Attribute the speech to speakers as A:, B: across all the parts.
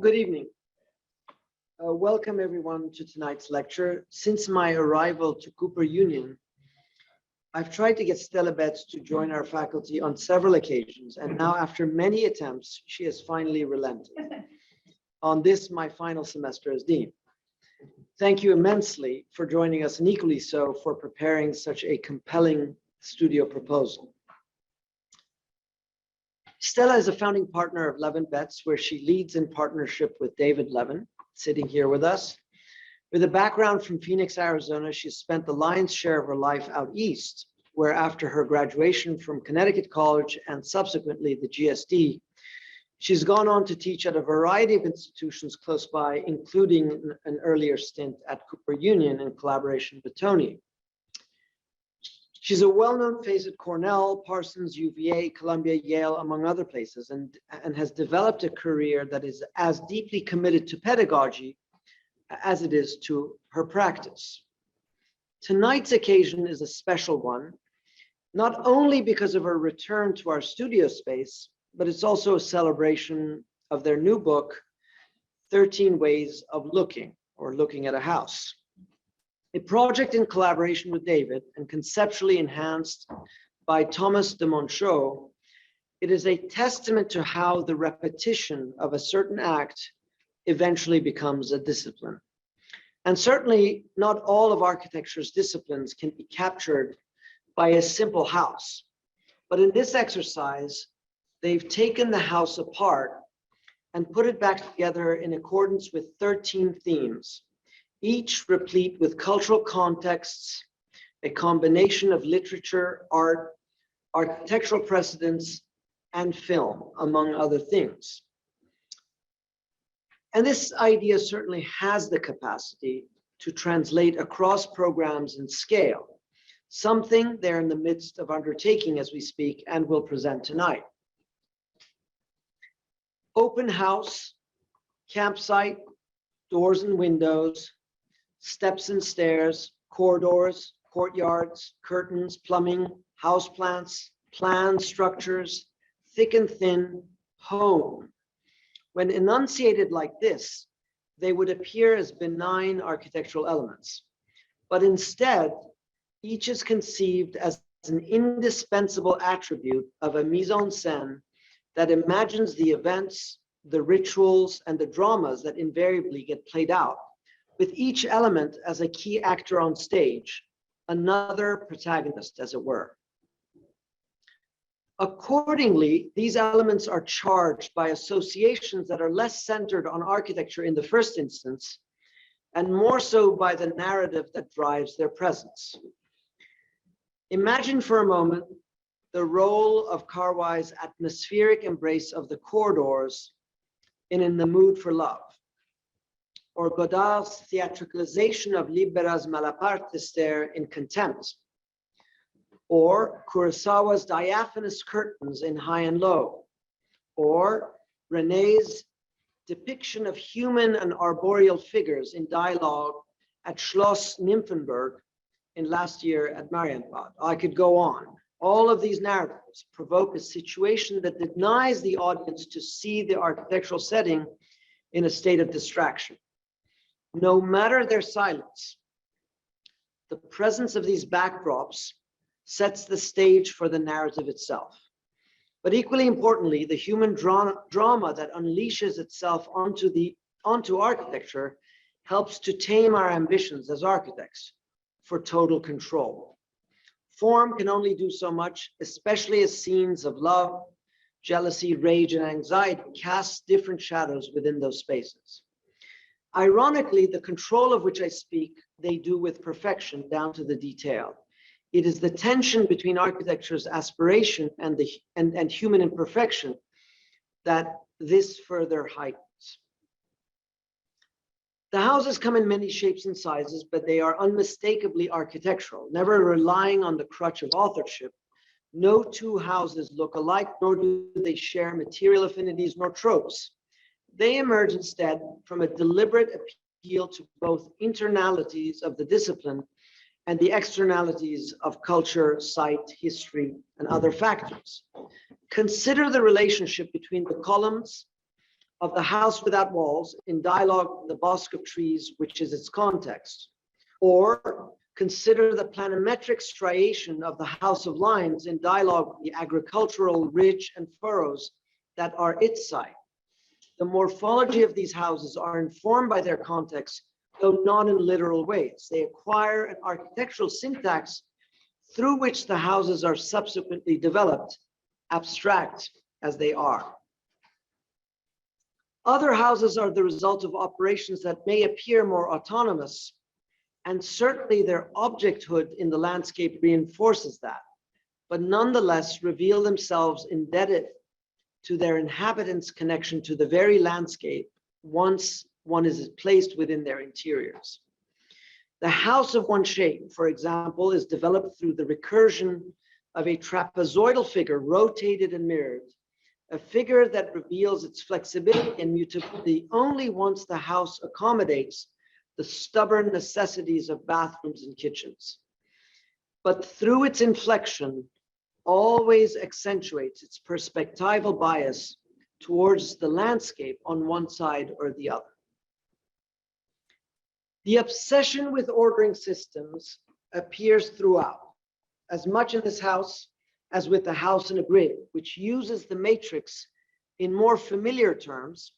A: Good evening. Welcome everyone to tonight's lecture. Since my arrival to Cooper Union, I've tried to get Stella Betts to join our faculty on several occasions, and now after many attempts, she has finally relented. On this, my final semester as dean. Thank you immensely for joining us, and equally so for preparing such a compelling studio proposal. Stella is a founding partner of LEVENBETTS, where she leads in partnership with David Levin, sitting here with us. With a background from Phoenix, Arizona, she spent the lion's share of her life out east, where after her graduation from Connecticut College and subsequently the GSD, she's gone on to teach at a variety of institutions close by, including an earlier stint at Cooper Union in collaboration with Tony. She's a well-known face at Cornell, Parsons, UVA, Columbia, Yale, among other places, and has developed a career that is as deeply committed to pedagogy as it is to her practice. Tonight's occasion is a special one, not only because of her return to our studio space, but it's also a celebration of their new book, 13 Ways of Looking, or Looking at a House. A project in collaboration with David and conceptually enhanced by Thomas de Monchaux, it is a testament to how the repetition of a certain act eventually becomes a discipline. And certainly not all of architecture's disciplines can be captured by a simple house. But in this exercise, they've taken the house apart and put it back together in accordance with 13 themes, each replete with cultural contexts, a combination of literature, art, architectural precedents, and film, among other things. And this idea certainly has the capacity to translate across programs and scale, something they're in the midst of undertaking as we speak and will present tonight. Open house, campsite, doors and windows, steps and stairs, corridors, courtyards, curtains, plumbing, houseplants, plans, structures, thick and thin, home. When enunciated like this, they would appear as benign architectural elements. But instead, each is conceived as an indispensable attribute of a mise en scène that imagines the events, the rituals, and the dramas that invariably get played out, with each element as a key actor on stage, another protagonist, as it were. Accordingly, these elements are charged by associations that are less centered on architecture in the first instance, and more so by the narrative that drives their presence. Imagine for a moment the role of Carwy's atmospheric embrace of the corridors in The Mood for Love, or Godard's theatricalization of Libera's Malapartist there in Contempt, or Kurosawa's diaphanous curtains in High and Low, or René's depiction of human and arboreal figures in dialogue at Schloss Nymphenburg in Last Year at Marienbad. I could go on. All of these narratives provoke a situation that denies the audience to see the architectural setting in a state of distraction. No matter their silence, the presence of these backdrops sets the stage for the narrative itself. But equally importantly, the human drama that unleashes itself onto architecture helps to tame our ambitions as architects for total control. Form can only do so much, especially as scenes of love, jealousy, rage, and anxiety cast different shadows within those spaces. Ironically, the control of which I speak, they do with perfection down to the detail. It is the tension between architecture's aspiration and human imperfection that this further heightens. The houses come in many shapes and sizes, but they are unmistakably architectural, never relying on the crutch of authorship. No two houses look alike, nor do they share material affinities nor tropes. They emerge instead from a deliberate appeal to both internalities of the discipline and the externalities of culture, site, history, and other factors. Consider the relationship between the columns of the house without walls in dialogue with the bosque of trees, which is its context. Or consider the planimetric striation of the house of lines in dialogue with the agricultural ridge and furrows that are its site. The morphology of these houses are informed by their context, though not in literal ways. They acquire an architectural syntax through which the houses are subsequently developed, abstract as they are. Other houses are the result of operations that may appear more autonomous, and certainly their objecthood in the landscape reinforces that, but nonetheless reveal themselves indebted to their inhabitants' connection to the very landscape once one is placed within their interiors. The house of one shape, for example, is developed through the recursion of a trapezoidal figure rotated and mirrored, a figure that reveals its flexibility and mutability only once the house accommodates the stubborn necessities of bathrooms and kitchens. But through its inflection, always accentuates its perspectival bias towards the landscape on one side or the other. The obsession with ordering systems appears throughout, as much in this house as with the house in a grid, which uses the matrix in more familiar terms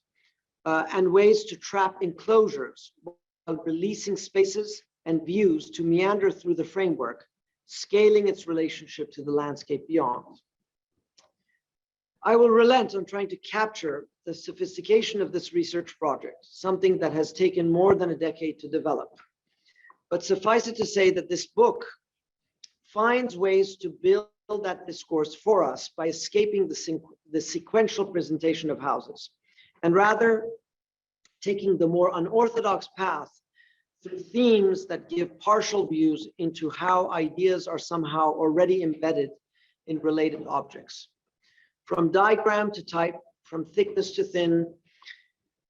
A: and ways to trap enclosures while releasing spaces and views to meander through the framework, scaling its relationship to the landscape beyond. I will relent on trying to capture the sophistication of this research project, something that has taken more than a decade to develop. But suffice it to say that this book finds ways to build that discourse for us by escaping the sequential presentation of houses, and rather taking the more unorthodox path through themes that give partial views into how ideas are somehow already embedded in related objects. From diagram to type, from thickness to thin,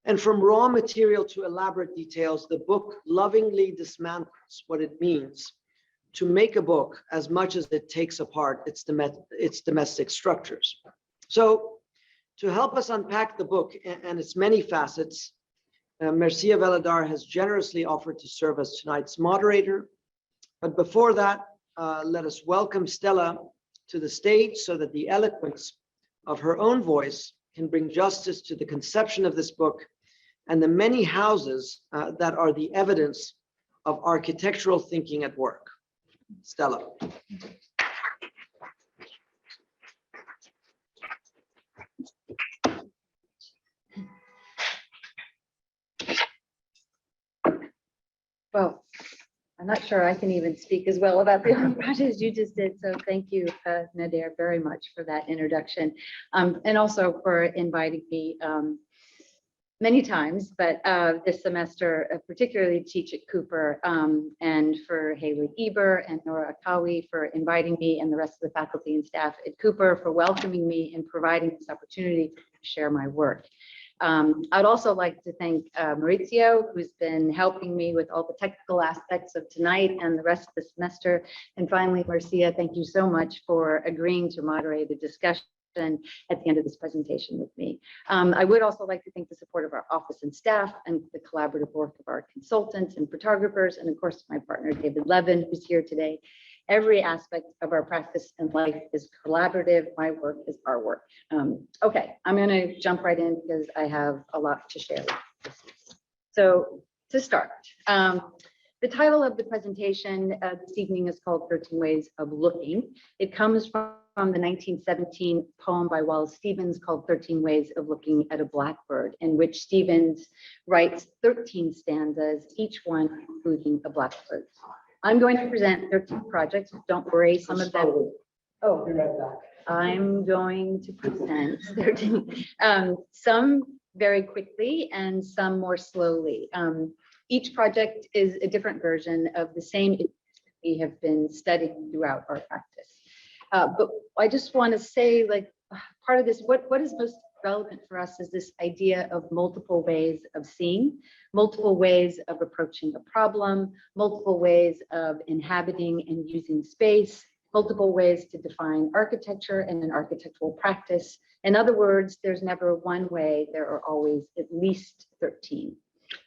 A: and from raw material to elaborate details, the book lovingly dismantles what it means to make a book as much as it takes apart its domestic structures. So to help us unpack the book and its many facets, Mersiha Veledar has generously offered to serve as tonight's moderator. But before that, let us welcome Stella to the stage so that the eloquence of her own voice can bring justice to the conception of this book and the many houses that are the evidence of architectural thinking at work. Stella.
B: Well, I'm not sure I can even speak as well about the own project as you just did. So thank you, Nader, very much for that introduction. And also for inviting me many times, but this semester, particularly to teach at Cooper, and for Haywood Eber and Nora Akawi for inviting me, and the rest of the faculty and staff at Cooper for welcoming me and providing this opportunity to share my work. I'd also like to thank Maurizio, who's been helping me with all the technical aspects of tonight and the rest of the semester. And finally, Mersiha, thank you so much for agreeing to moderate the discussion at the end of this presentation with me. I would also like to thank the support of our office and staff and the collaborative work of our consultants and photographers, and of course, my partner, David Levin, who's here today. Every aspect of our practice and life is collaborative. My work is our work. Okay, I'm going to jump right in because I have a lot to share. So to start, the title of the presentation this evening is called 13 Ways of Looking. It comes from the 1917 poem by Wallace Stevens called 13 Ways of Looking at a Blackbird, in which Stevens writes 13 stanzas, each one including a blackbird. I'm going to present 13 projects. Don't worry, some of them. Oh, be right back. I'm going to present 13, some very quickly and some more slowly. Each project is a different version of the same we have been studying throughout our practice. But I just want to say, like, part of this, what is most relevant for us is this idea of multiple ways of seeing, multiple ways of approaching a problem, multiple ways of inhabiting and using space, multiple ways to define architecture and an architectural practice, In other words, there's never one way, there are always at least 13.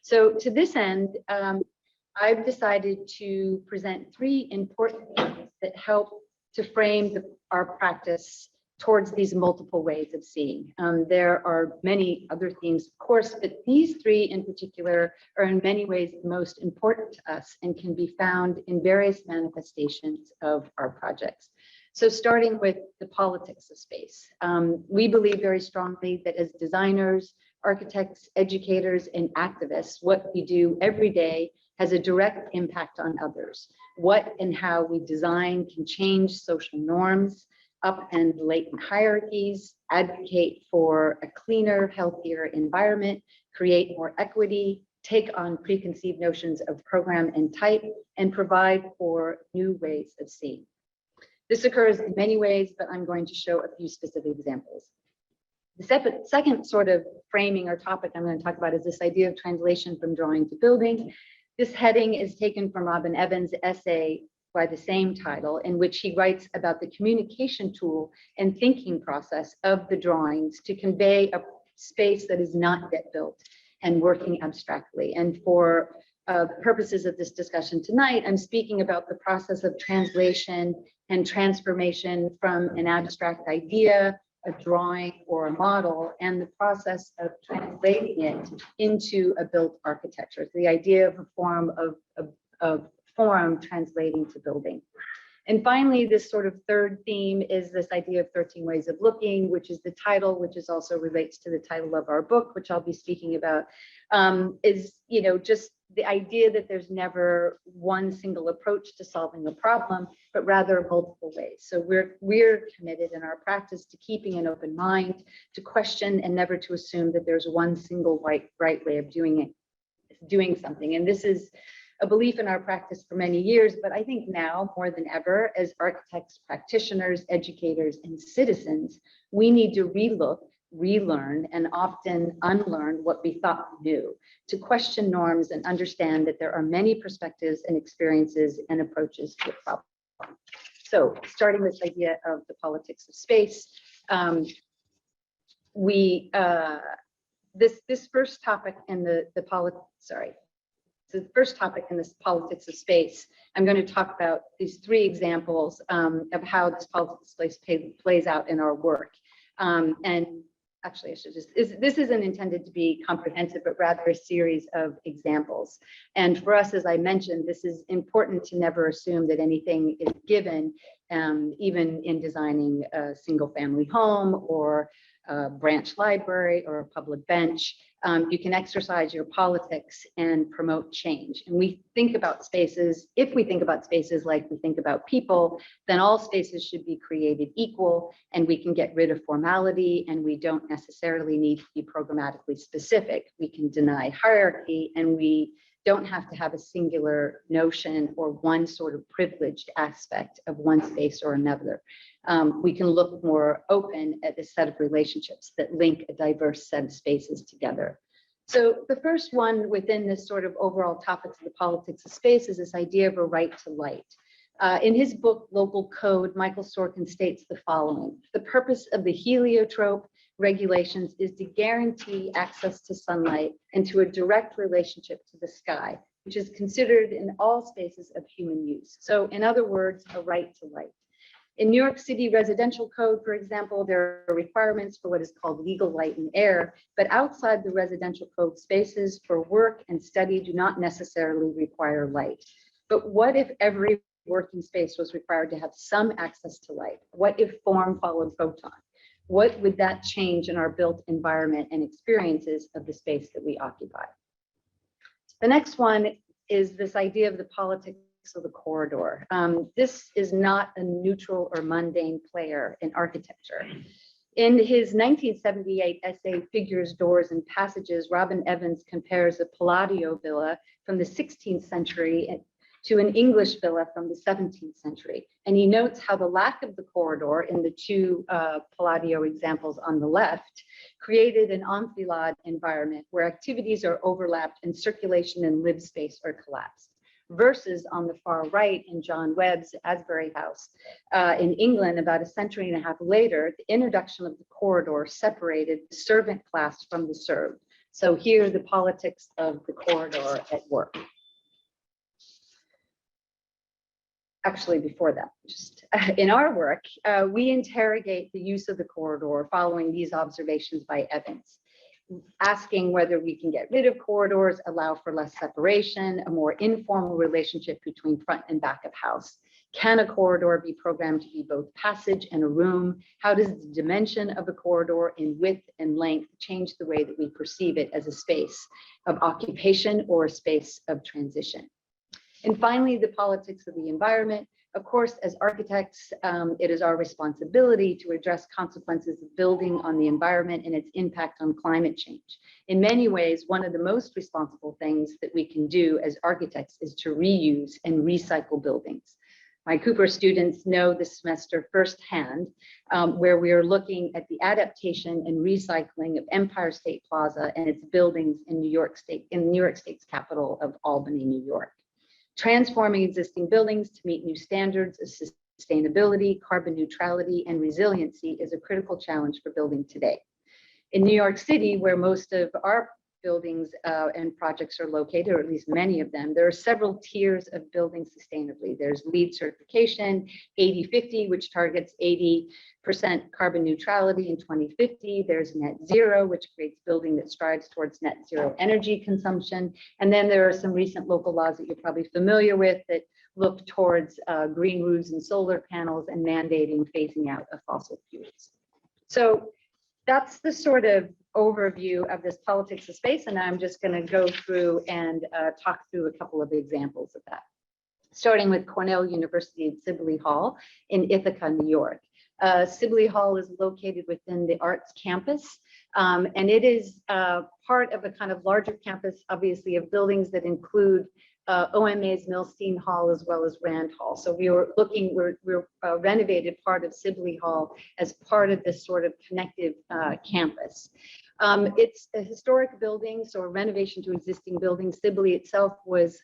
B: So to this end, I've decided to present 3 important things that help to frame our practice towards these multiple ways of seeing. There are many other themes, of course, but these 3 in particular are in many ways the most important to us and can be found in various manifestations of our projects. So starting with the politics of space, we believe very strongly that as designers, architects, educators, and activists, what we do every day has a direct impact on others. What and how we design can change social norms, upend latent hierarchies, advocate for a cleaner, healthier environment, create more equity, take on preconceived notions of program and type, and provide for new ways of seeing. This occurs in many ways, but I'm going to show a few specific examples. The second sort of framing or topic I'm going to talk about is this idea of translation from drawing to building. This heading is taken from Robin Evans' essay by the same title, in which he writes about the communication tool and thinking process of the drawings to convey a space that is not yet built and working abstractly. And for the purposes of this discussion tonight, I'm speaking about the process of translation and transformation from an abstract idea, a drawing, or a model, and the process of translating it into a built architecture. The idea of a form of form translating to building. And finally, this sort of third theme is this idea of 13 ways of looking, which is the title, which is also relates to the title of our book, which I'll be speaking about, is, you know, just the idea that there's never one single approach to solving a problem, but rather multiple ways. So we're committed in our practice to keeping an open mind, to question and never to assume that there's one single right way of doing something. And this is a belief in our practice for many years, but I think now more than ever, as architects, practitioners, educators, and citizens, we need to relook, relearn, and often unlearn what we thought we knew, to question norms and understand that there are many perspectives and experiences and approaches to a problem. So starting with the idea of the politics of space, this first topic in the first topic in this politics of space, I'm going to talk about these 3 examples of how this politics of space plays out in our work. And actually, I should just, this isn't intended to be comprehensive, but rather a series of examples. And for us, as I mentioned, this is important to never assume that anything is given, even in designing a single family home or a branch library or a public bench. You can exercise your politics and promote change. And we think about spaces, if we think about spaces like we think about people, then all spaces should be created equal, and we can get rid of formality, and we don't necessarily need to be programmatically specific. We can deny hierarchy, and we don't have to have a singular notion or one sort of privileged aspect of one space or another. We can look more open at a set of relationships that link a diverse set of spaces together. So the first one within this sort of overall topics of the politics of space is this idea of a right to light. In his book, Local Code, Michael Sorkin states the following: the purpose of the heliotrope regulations is to guarantee access to sunlight and to a direct relationship to the sky, which is considered in all spaces of human use. So in other words, a right to light. In New York City residential code, for example, there are requirements for what is called legal light and air, but outside the residential code, spaces for work and study do not necessarily require light. But what if every working space was required to have some access to light? What if form followed photon? What would that change in our built environment and experiences of the space that we occupy? The next one is this idea of the politics of the corridor. This is not a neutral or mundane player in architecture. In his 1978 essay, Figures, Doors, and Passages, Robin Evans compares a Palladio villa from the 16th century to an English villa from the 17th century. And he notes how the lack of the corridor in the 2 Palladio examples on the left created an enfilade environment where activities are overlapped and circulation and lived space are collapsed. versus on the far right in John Webb's Asbury House in England, about a century and a half later, the introduction of the corridor separated the servant class from the served. So here, the politics of the corridor at work. Actually, before that, just in our work, we interrogate the use of the corridor following these observations by Evans, asking whether we can get rid of corridors, allow for less separation, a more informal relationship between front and back of house. Can a corridor be programmed to be both passage and a room? How does the dimension of a corridor in width and length change the way that we perceive it as a space of occupation or a space of transition? And finally, the politics of the environment. Of course, as architects, it is our responsibility to address consequences of building on the environment and its impact on climate change. In many ways, one of the most responsible things that we can do as architects is to reuse and recycle buildings. My Cooper students know this semester firsthand, where we are looking at the adaptation and recycling of Empire State Plaza and its buildings in New York State, in New York State's capital of Albany, New York. Transforming existing buildings to meet new standards of sustainability, carbon neutrality, and resiliency is a critical challenge for building today. In New York City, where most of our buildings and projects are located, or at least many of them, there are several tiers of building sustainably. There's LEED certification, 80/50, which targets 80% carbon neutrality in 2050. There's net zero, which creates building that strives towards net zero energy consumption. And then there are some recent local laws that you're probably familiar with that look towards green roofs and solar panels and mandating phasing out of fossil fuels. So that's the sort of overview of this politics of space. And I'm just going to go through and talk through a couple of examples of that. Starting with Cornell University at Sibley Hall in Ithaca, New York. Sibley Hall is located within the arts campus, and it is part of a kind of larger campus, obviously, of buildings that include OMA's Milstein Hall as well as Rand Hall. So we renovated part of Sibley Hall as part of this sort of connective campus. It's a historic building, so a renovation to existing buildings. Sibley itself was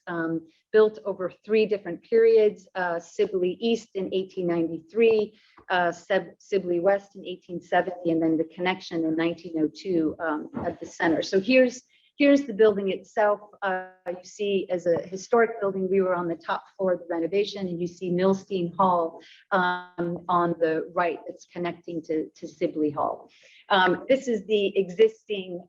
B: built over 3 different periods. Sibley East in 1893, Sibley West in 1870, and then the connection in 1902 at the center. So here's the building itself. You see, as a historic building, we were on the top floor of the renovation, and you see Milstein Hall on the right that's connecting to Sibley Hall. This is the existing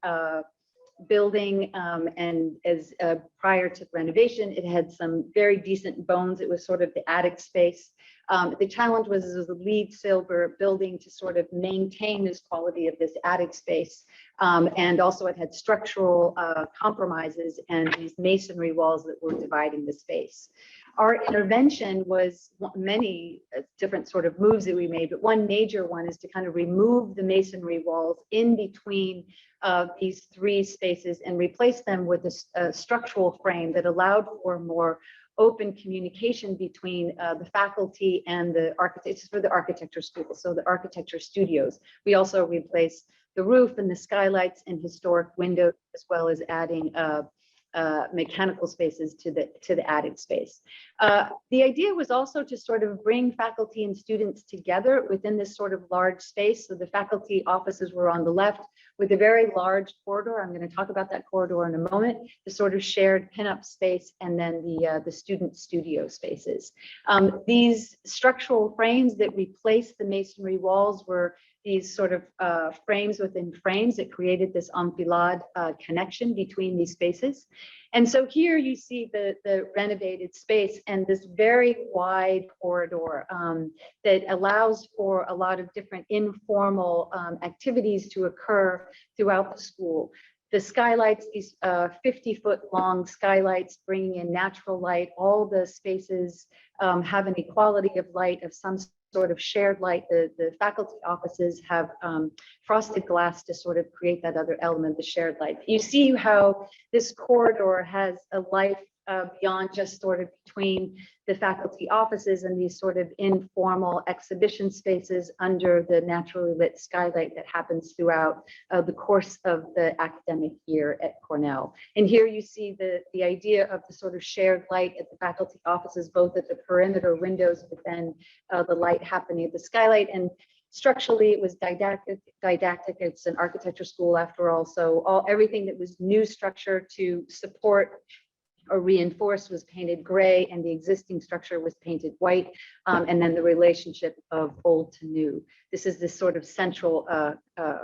B: building, and as prior to the renovation, it had some very decent bones. It was sort of the attic space. The challenge was it was a LEED silver building to sort of maintain this quality of this attic space. And also it had structural compromises and these masonry walls that were dividing the space. Our intervention was many different sort of moves that we made, but one major one is to kind of remove the masonry walls in between these 3 spaces and replace them with a structural frame that allowed for more open communication between the faculty and the architects for the architecture school, so the architecture studios. We also replaced the roof and the skylights and historic windows, as well as adding mechanical spaces to the attic space. The idea was also to sort of bring faculty and students together within this sort of large space. So the faculty offices were on the left with a very large corridor. I'm going to talk about that corridor in a moment, the sort of shared pinup space, and then the student studio spaces. These structural frames that replaced the masonry walls were these sort of frames within frames that created this enfilade connection between these spaces. And so here you see the renovated space and this very wide corridor that allows for a lot of different informal activities to occur throughout the school. The skylights, these 50-foot long skylights bringing in natural light. All the spaces have an equality of light of some sort of shared light. The faculty offices have frosted glass to sort of create that other element, the shared light. You see how this corridor has a life beyond just sort of between the faculty offices and these sort of informal exhibition spaces under the naturally lit skylight that happens throughout the course of the academic year at Cornell. And here you see the idea of the sort of shared light at the faculty offices, both at the perimeter windows, but then the light happening at the skylight. And structurally, it was didactic. It's an architecture school after all. So everything that was new structure to support or reinforce was painted gray, and the existing structure was painted white, and then the relationship of old to new. This is this sort of central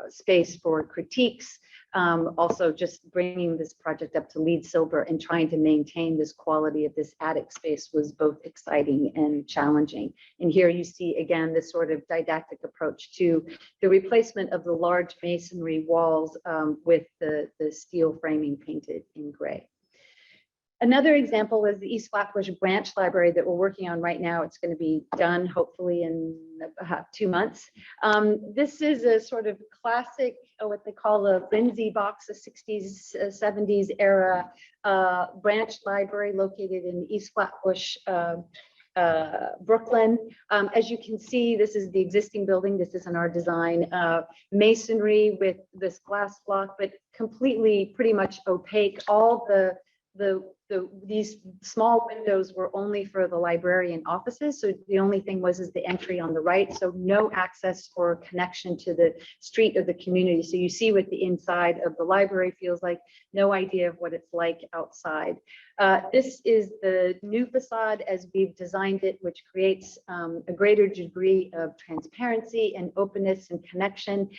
B: space for critiques, also just bringing this project up to LEED Silver and trying to maintain this quality of this attic space was both exciting and challenging. And here you see again this sort of didactic approach to the replacement of the large masonry walls with the steel framing painted in gray. Another example is the East Flatbush branch library that we're working on right now. It's going to be done hopefully in about 2 months. This is a sort of classic, what they call a Lindsay box, a 60s, 70s era branch library located in East Flatbush, Brooklyn. As you can see, this is the existing building. This isn't our design. Masonry with this glass block, but completely pretty much opaque. All these small windows were only for the librarian offices. So the only thing was the entry on the right. So no access or connection to the street or the community. So you see what the inside of the library feels like, no idea of what it's like outside. This is the new facade as we've designed it, which creates a greater degree of transparency and openness and connection,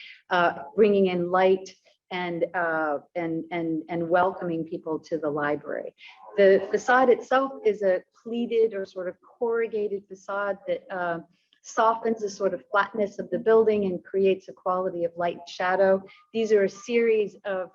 B: bringing in light and welcoming people to the library. The facade itself is a pleated or sort of corrugated facade that softens the sort of flatness of the building and creates a quality of light and shadow. These are a series of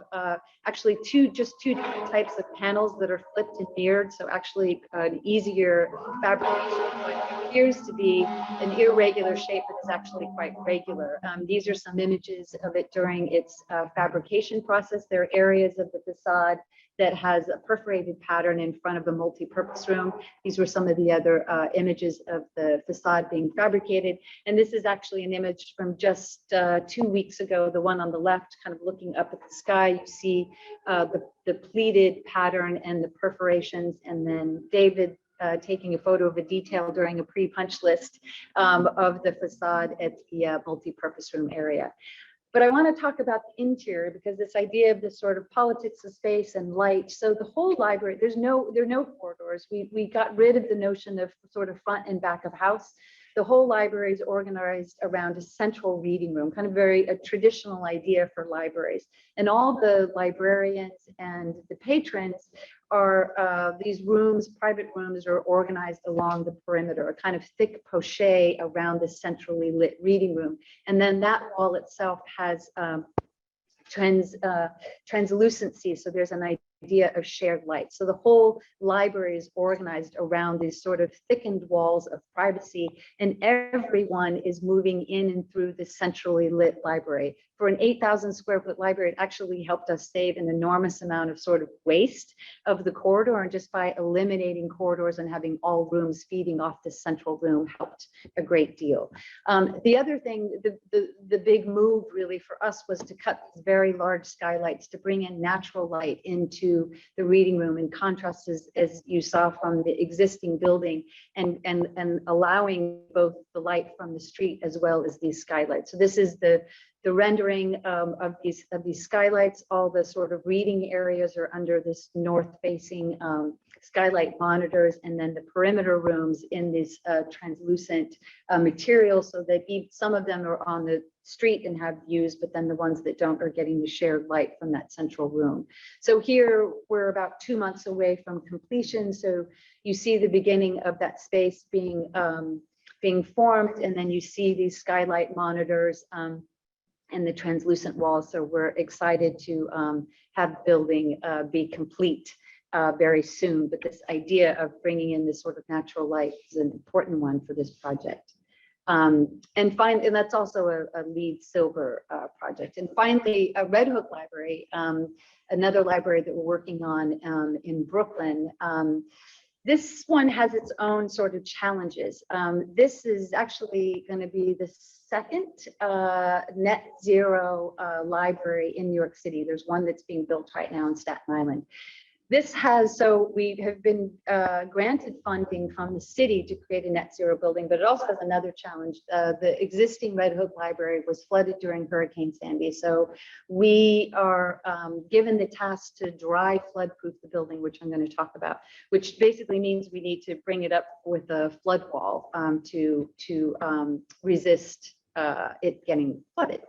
B: actually just two different types of panels that are flipped and mirrored. So actually an easier fabrication. What appears to be an irregular shape, but is actually quite regular. These are some images of it during its fabrication process. There are areas of the facade that has a perforated pattern in front of a multi-purpose room. These were some of the other images of the facade being fabricated. And this is actually an image from just 2 weeks ago, the one on the left, kind of looking up at the sky. You see the pleated pattern and the perforations, and then David taking a photo of a detail during a pre-punch list of the facade at the multi-purpose room area. But I want to talk about the interior, because this idea of this sort of politics of space and light. So the whole library, there are no corridors. We got rid of the notion of sort of front and back of house. The whole library is organized around a central reading room, kind of a traditional idea for libraries. And all the librarians and the patrons are these rooms, private rooms, are organized along the perimeter, a kind of thick poche around the centrally lit reading room. And then that wall itself has translucency, so there's an idea of shared light. So the whole library is organized around these sort of thickened walls of privacy, and everyone is moving in and through the centrally lit library. For an 8,000 square foot library, it actually helped us save an enormous amount of sort of waste of the corridor, and just by eliminating corridors and having all rooms feeding off this central room helped a great deal. The other thing, the big move really for us was to cut these very large skylights to bring in natural light into the reading room, in contrast, as you saw from the existing building, and allowing both the light from the street as well as these skylights. So this is the rendering of these skylights. All the sort of reading areas are under this north-facing skylight monitors, and then the perimeter rooms in this translucent material, so that some of them are on the street and have views, but then the ones that don't are getting the shared light from that central room. So here we're about 2 months away from completion. So you see the beginning of that space being formed, and then you see these skylight monitors and the translucent walls. So we're excited to have the building be complete very soon. But this idea of bringing in this sort of natural light is an important one for this project. And that's also a LEED Silver project. And finally, a Red Hook Library, another library that we're working on in Brooklyn. This one has its own sort of challenges. This is actually going to be the second net zero library in New York City. There's one that's being built right now in Staten Island. This has, so we have been granted funding from the city to create a net zero building, but it also has another challenge. The existing Red Hook Library was flooded during Hurricane Sandy. So we are given the task to dry flood-proof the building, which I'm going to talk about, which basically means we need to bring it up with a flood wall to resist it getting flooded.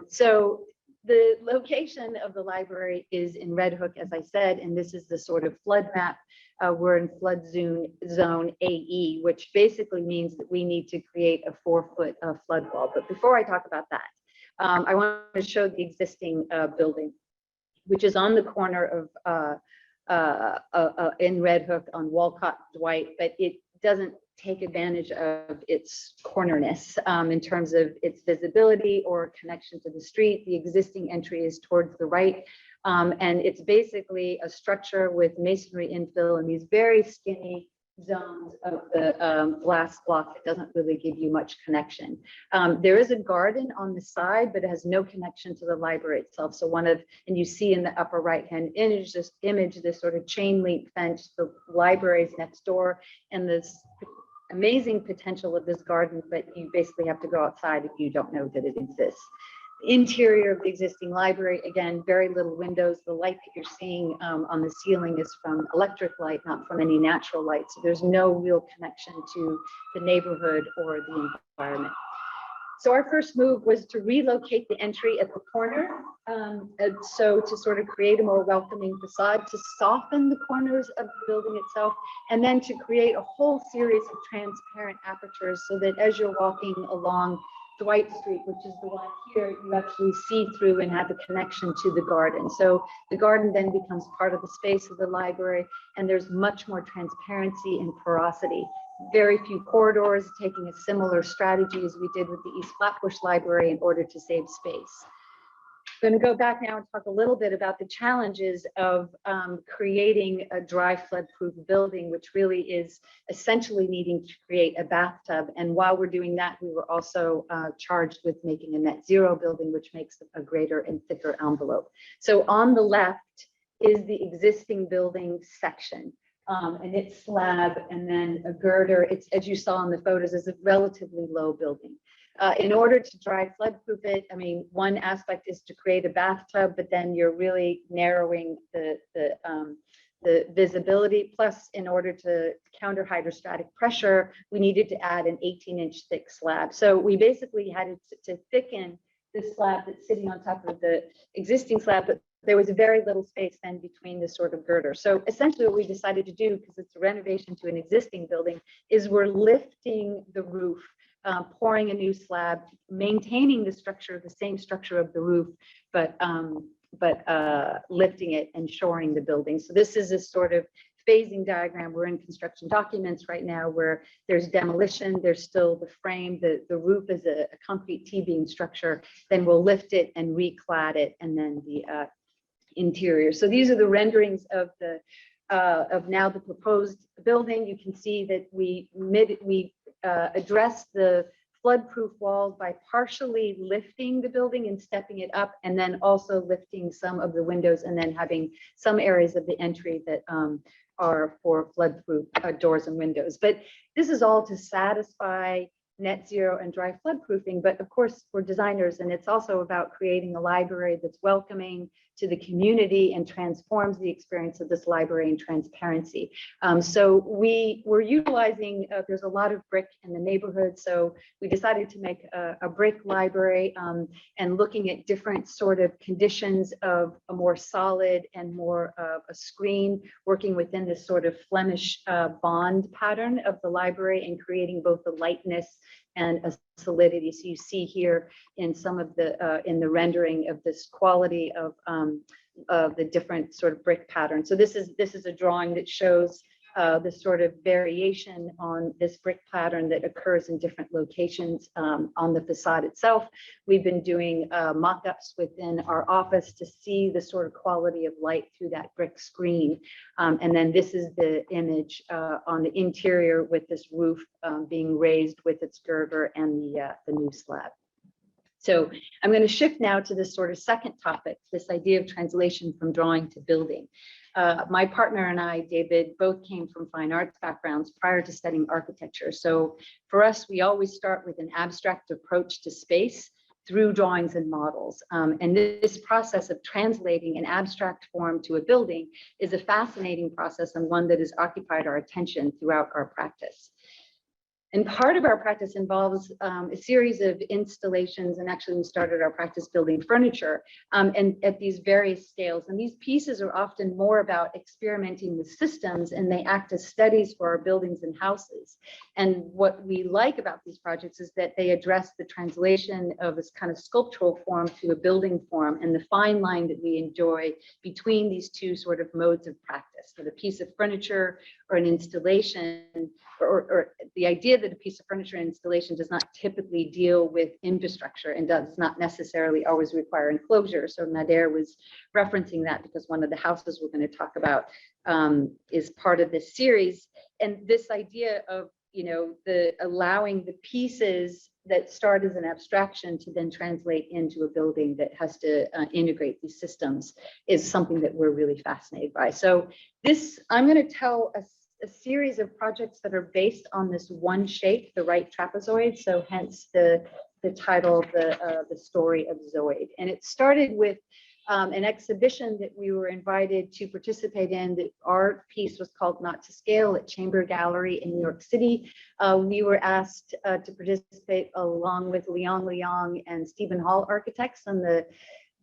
B: So the location of the library is in Red Hook, as I said, and this is the sort of flood map. We're in flood zone AE, which basically means that we need to create a 4-foot flood wall. But before I talk about that, I want to show the existing building, which is on the corner of in Red Hook on Walcott Dwight, but it doesn't take advantage of its cornerness in terms of its visibility or connection to the street. The existing entry is towards the right, and it's basically a structure with masonry infill and these very skinny zones of the glass block that doesn't really give you much connection. There is a garden on the side, but it has no connection to the library itself. So and you see in the upper right-hand image, this sort of chain link fence, the library's next door, and this amazing potential of this garden, but you basically have to go outside if you don't know that it exists. Interior of the existing library, again, very little windows. The light that you're seeing on the ceiling is from electric light, not from any natural light. So there's no real connection to the neighborhood or the environment. So our first move was to relocate the entry at the corner. And so to sort of create a more welcoming facade, to soften the corners of the building itself, and then to create a whole series of transparent apertures so that as you're walking along Dwight Street, which is the one here, you actually see through and have a connection to the garden. So the garden then becomes part of the space of the library, and there's much more transparency and porosity. Very few corridors, taking a similar strategy as we did with the East Flatbush Library in order to save space. I'm going to go back now and talk a little bit about the challenges of creating a dry flood-proof building, which really is essentially needing to create a bathtub. And while we're doing that, we were also charged with making a net zero building, which makes a greater and thicker envelope. So on the left is the existing building section. And it's slab and then a girder. It's, as you saw in the photos, is a relatively low building. In order to dry flood-proof it, I mean, one aspect is to create a bathtub, but then you're really narrowing the visibility. Plus, in order to counter hydrostatic pressure, we needed to add an 18-inch thick slab. So we basically had to thicken this slab that's sitting on top of the existing slab, but there was very little space then between the sort of girder. So essentially what we decided to do, because it's a renovation to an existing building, is we're lifting the roof, pouring a new slab, maintaining the structure, the same structure of the roof, but lifting it and shoring the building. So this is a sort of phasing diagram. We're in construction documents right now where there's demolition, there's still the frame, the roof is a concrete T-beam structure, then we'll lift it and reclad it, and then the interior. So these are the renderings of the now the proposed building. You can see that we addressed the flood-proof walls by partially lifting the building and stepping it up, and then also lifting some of the windows, and then having some areas of the entry that are for flood-proof doors and windows. But this is all to satisfy net zero and dry flood-proofing. But of course, we're designers, and it's also about creating a library that's welcoming to the community and transforms the experience of this library in transparency. So we were utilizing, there's a lot of brick in the neighborhood, so we decided to make a brick library, and looking at different sort of conditions of a more solid and more a screen, working within this sort of Flemish bond pattern of the library, and creating both the lightness and a solidity. So you see here in some of the in the rendering of this quality of the different sort of brick patterns. So this is a drawing that shows the sort of variation on this brick pattern that occurs in different locations on the facade itself. We've been doing mock-ups within our office to see the sort of quality of light through that brick screen. And then this is the image on the interior with this roof being raised with its girder and the new slab. So I'm going to shift now to this sort of second topic, this idea of translation from drawing to building. My partner and I, David, both came from fine arts backgrounds prior to studying architecture. So for us, we always start with an abstract approach to space through drawings and models. And this process of translating an abstract form to a building is a fascinating process and one that has occupied our attention throughout our practice. And part of our practice involves a series of installations, and actually we started our practice building furniture and at these various scales. And these pieces are often more about experimenting with systems, and they act as studies for our buildings and houses. And what we like about these projects is that they address the translation of this kind of sculptural form to a building form, and the fine line that we enjoy between these two sort of modes of practice. So the piece of furniture or an installation, or the idea that a piece of furniture installation does not typically deal with infrastructure and does not necessarily always require enclosure. So Nader was referencing that because one of the houses we're going to talk about is part of this series. And this idea of, you know, the allowing the pieces that start as an abstraction to then translate into a building that has to integrate these systems is something that we're really fascinated by. So this, I'm going to tell a series of projects that are based on this one shape, the right trapezoid. So hence the title, the story of Zoid. And it started with an exhibition that we were invited to participate in. The art piece was called Not to Scale at Chamber Gallery in New York City. We were asked to participate along with Liang Liang and Stephen Hall architects, and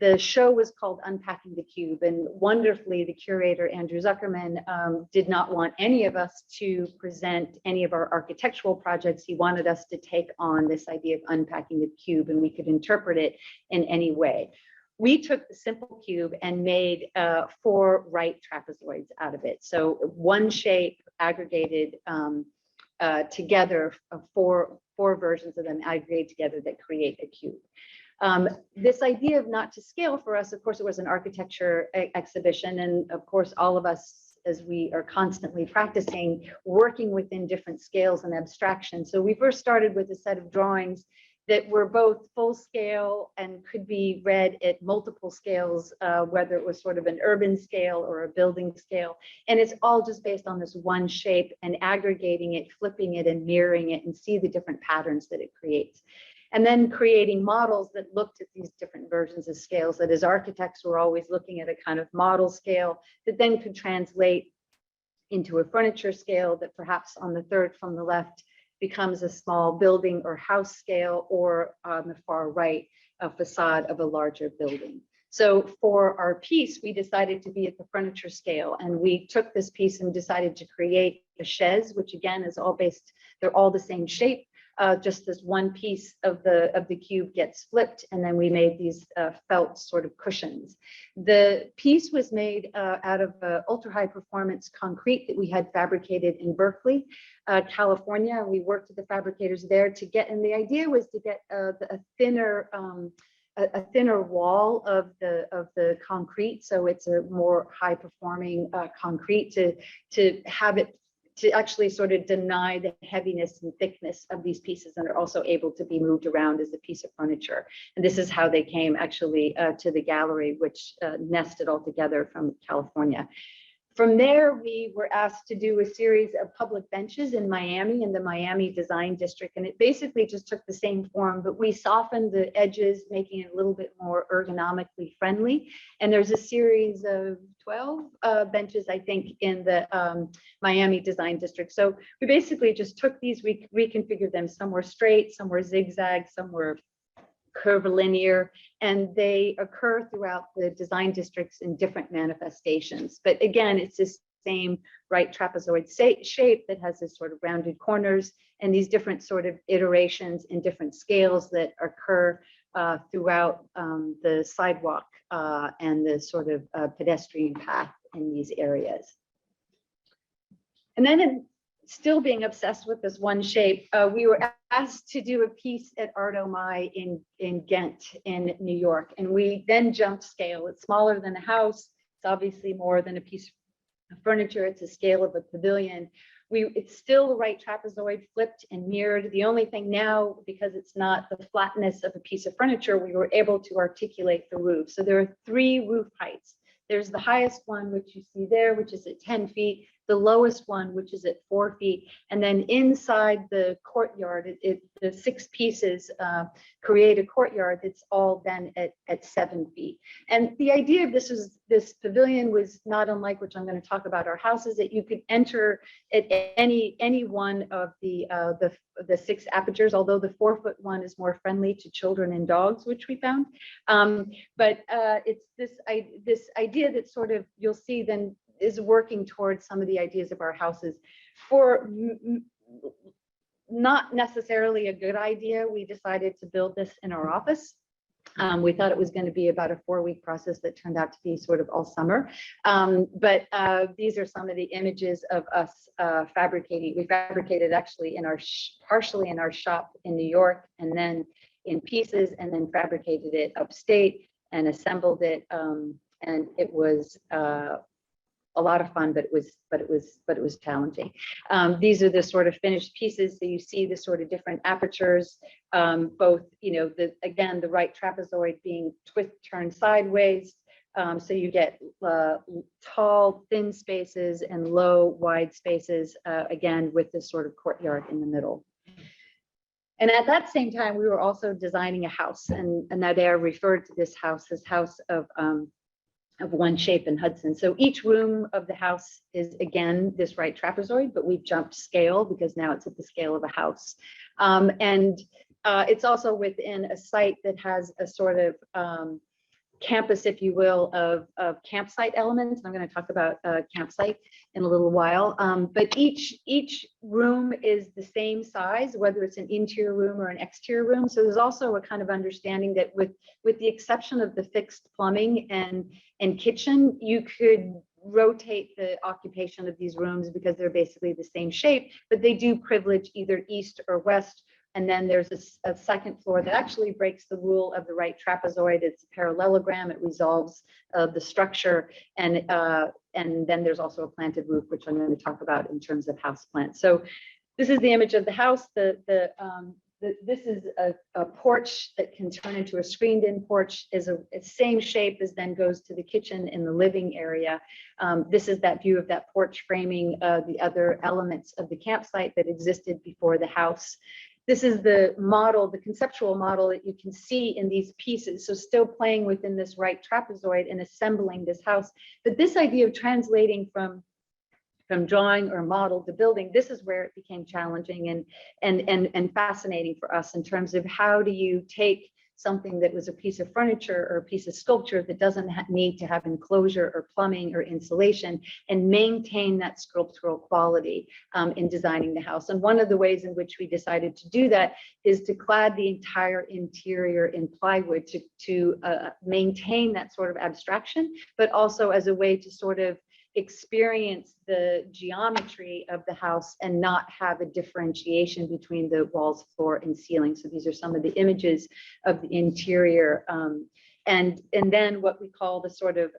B: the show was called Unpacking the Cube. And wonderfully, the curator, Andrew Zuckerman, did not want any of us to present any of our architectural projects. He wanted us to take on this idea of unpacking the cube, and we could interpret it in any way. We took the simple cube and made 4 right trapezoids out of it. So one shape aggregated together, 4 versions of them aggregated together that create a cube. This idea of not to scale for us, of course, it was an architecture exhibition. And of course, all of us, as we are constantly practicing, working within different scales and abstractions. So we first started with a set of drawings that were both full scale and could be read at multiple scales, whether it was sort of an urban scale or a building scale. And it's all just based on this one shape and aggregating it, flipping it and mirroring it and see the different patterns that it creates. And then creating models that looked at these different versions of scales, that as architects were always looking at a kind of model scale that then could translate into a furniture scale that perhaps on the third from the left becomes a small building or house scale, or on the far right, a facade of a larger building. So for our piece, we decided to be at the furniture scale, and we took this piece and decided to create a chaise, which again is all based, they're all the same shape. Just this one piece of the cube gets flipped, and then we made these felt sort of cushions. The piece was made out of ultra high performance concrete that we had fabricated in Berkeley, California. We worked with the fabricators there to get, and the idea was to get a thinner wall of the concrete, so it's a more high performing concrete to have it to actually sort of deny the heaviness and thickness of these pieces, and are also able to be moved around as a piece of furniture. And this is how they came actually to the gallery, which nested all together from California. From there, we were asked to do a series of public benches in Miami, in the Miami Design District. And it basically just took the same form, but we softened the edges, making it a little bit more ergonomically friendly. And there's a series of 12 benches, I think, in the Miami Design District. So we basically just took these, we reconfigured them. Some were straight, some were zigzag, some were curvilinear, and they occur throughout the design districts in different manifestations. But again, it's this same right trapezoid shape that has this sort of rounded corners and these different sort of iterations in different scales that occur throughout the sidewalk and the sort of pedestrian path in these areas. And then still being obsessed with this one shape, we were asked to do a piece at Art Mai in Ghent in New York. And we then jumped scale. It's smaller than a house. It's obviously more than a piece of furniture. It's a scale of a pavilion. It's still the right trapezoid, flipped and mirrored. The only thing now, because it's not the flatness of a piece of furniture, we were able to articulate the roof. So there are 3 roof heights. There's the highest one, which you see there, which is at 10 feet, the lowest one, which is at 4 feet. And then inside the courtyard, the 6 pieces create a courtyard that's all then at 7 feet. And the idea of this pavilion was not unlike, which I'm going to talk about our houses, that you could enter at any one of the 6 apertures, although the 4-foot one is more friendly to children and dogs, which we found. But it's this idea that sort of you'll see then is working towards some of the ideas of our houses. For not necessarily a good idea, we decided to build this in our office. We thought it was going to be about a 4-week process that turned out to be sort of all summer. But these are some of the images of us fabricating. We fabricated actually partially in our shop in New York, and then in pieces, and then fabricated it upstate and assembled it. And it was a lot of fun, but it was challenging. These are the sort of finished pieces. So you see the sort of different apertures, both, again, the right trapezoid being turned sideways. So you get tall, thin spaces and low, wide spaces, again, with this sort of courtyard in the middle. And at that same time, we were also designing a house, and Nader referred to this house as House of One Shape in Hudson. So each room of the house is, again, this right trapezoid, but we've jumped scale because now it's at the scale of a house. And it's also within a site that has a sort of campus, if you will, of campsite elements. I'm going to talk about campsite in a little while. But each room is the same size, whether it's an interior room or an exterior room. So there's also a kind of understanding that with the exception of the fixed plumbing and kitchen, you could rotate the occupation of these rooms because they're basically the same shape, but they do privilege either east or west. And then there's a second floor that actually breaks the rule of the right trapezoid. It's a parallelogram. It resolves the structure. And then there's also a planted roof, which I'm going to talk about in terms of house plants. So this is the image of the house. This is a porch that can turn into a screened-in porch. Is a same shape as then goes to the kitchen in the living area. This is that view of that porch framing the other elements of the campsite that existed before the house. This is the model, the conceptual model that you can see in these pieces. So still playing within this right trapezoid and assembling this house. But this idea of translating from drawing or model to building, this is where it became challenging and fascinating for us in terms of how do you take something that was a piece of furniture or a piece of sculpture that doesn't need to have enclosure or plumbing or insulation and maintain that sculptural quality in designing the house. And one of the ways in which we decided to do that is to clad the entire interior in plywood to maintain that sort of abstraction, but also as a way to sort of experience the geometry of the house and not have a differentiation between the walls, floor, and ceiling. So these are some of the images of the interior. And then what we call the sort of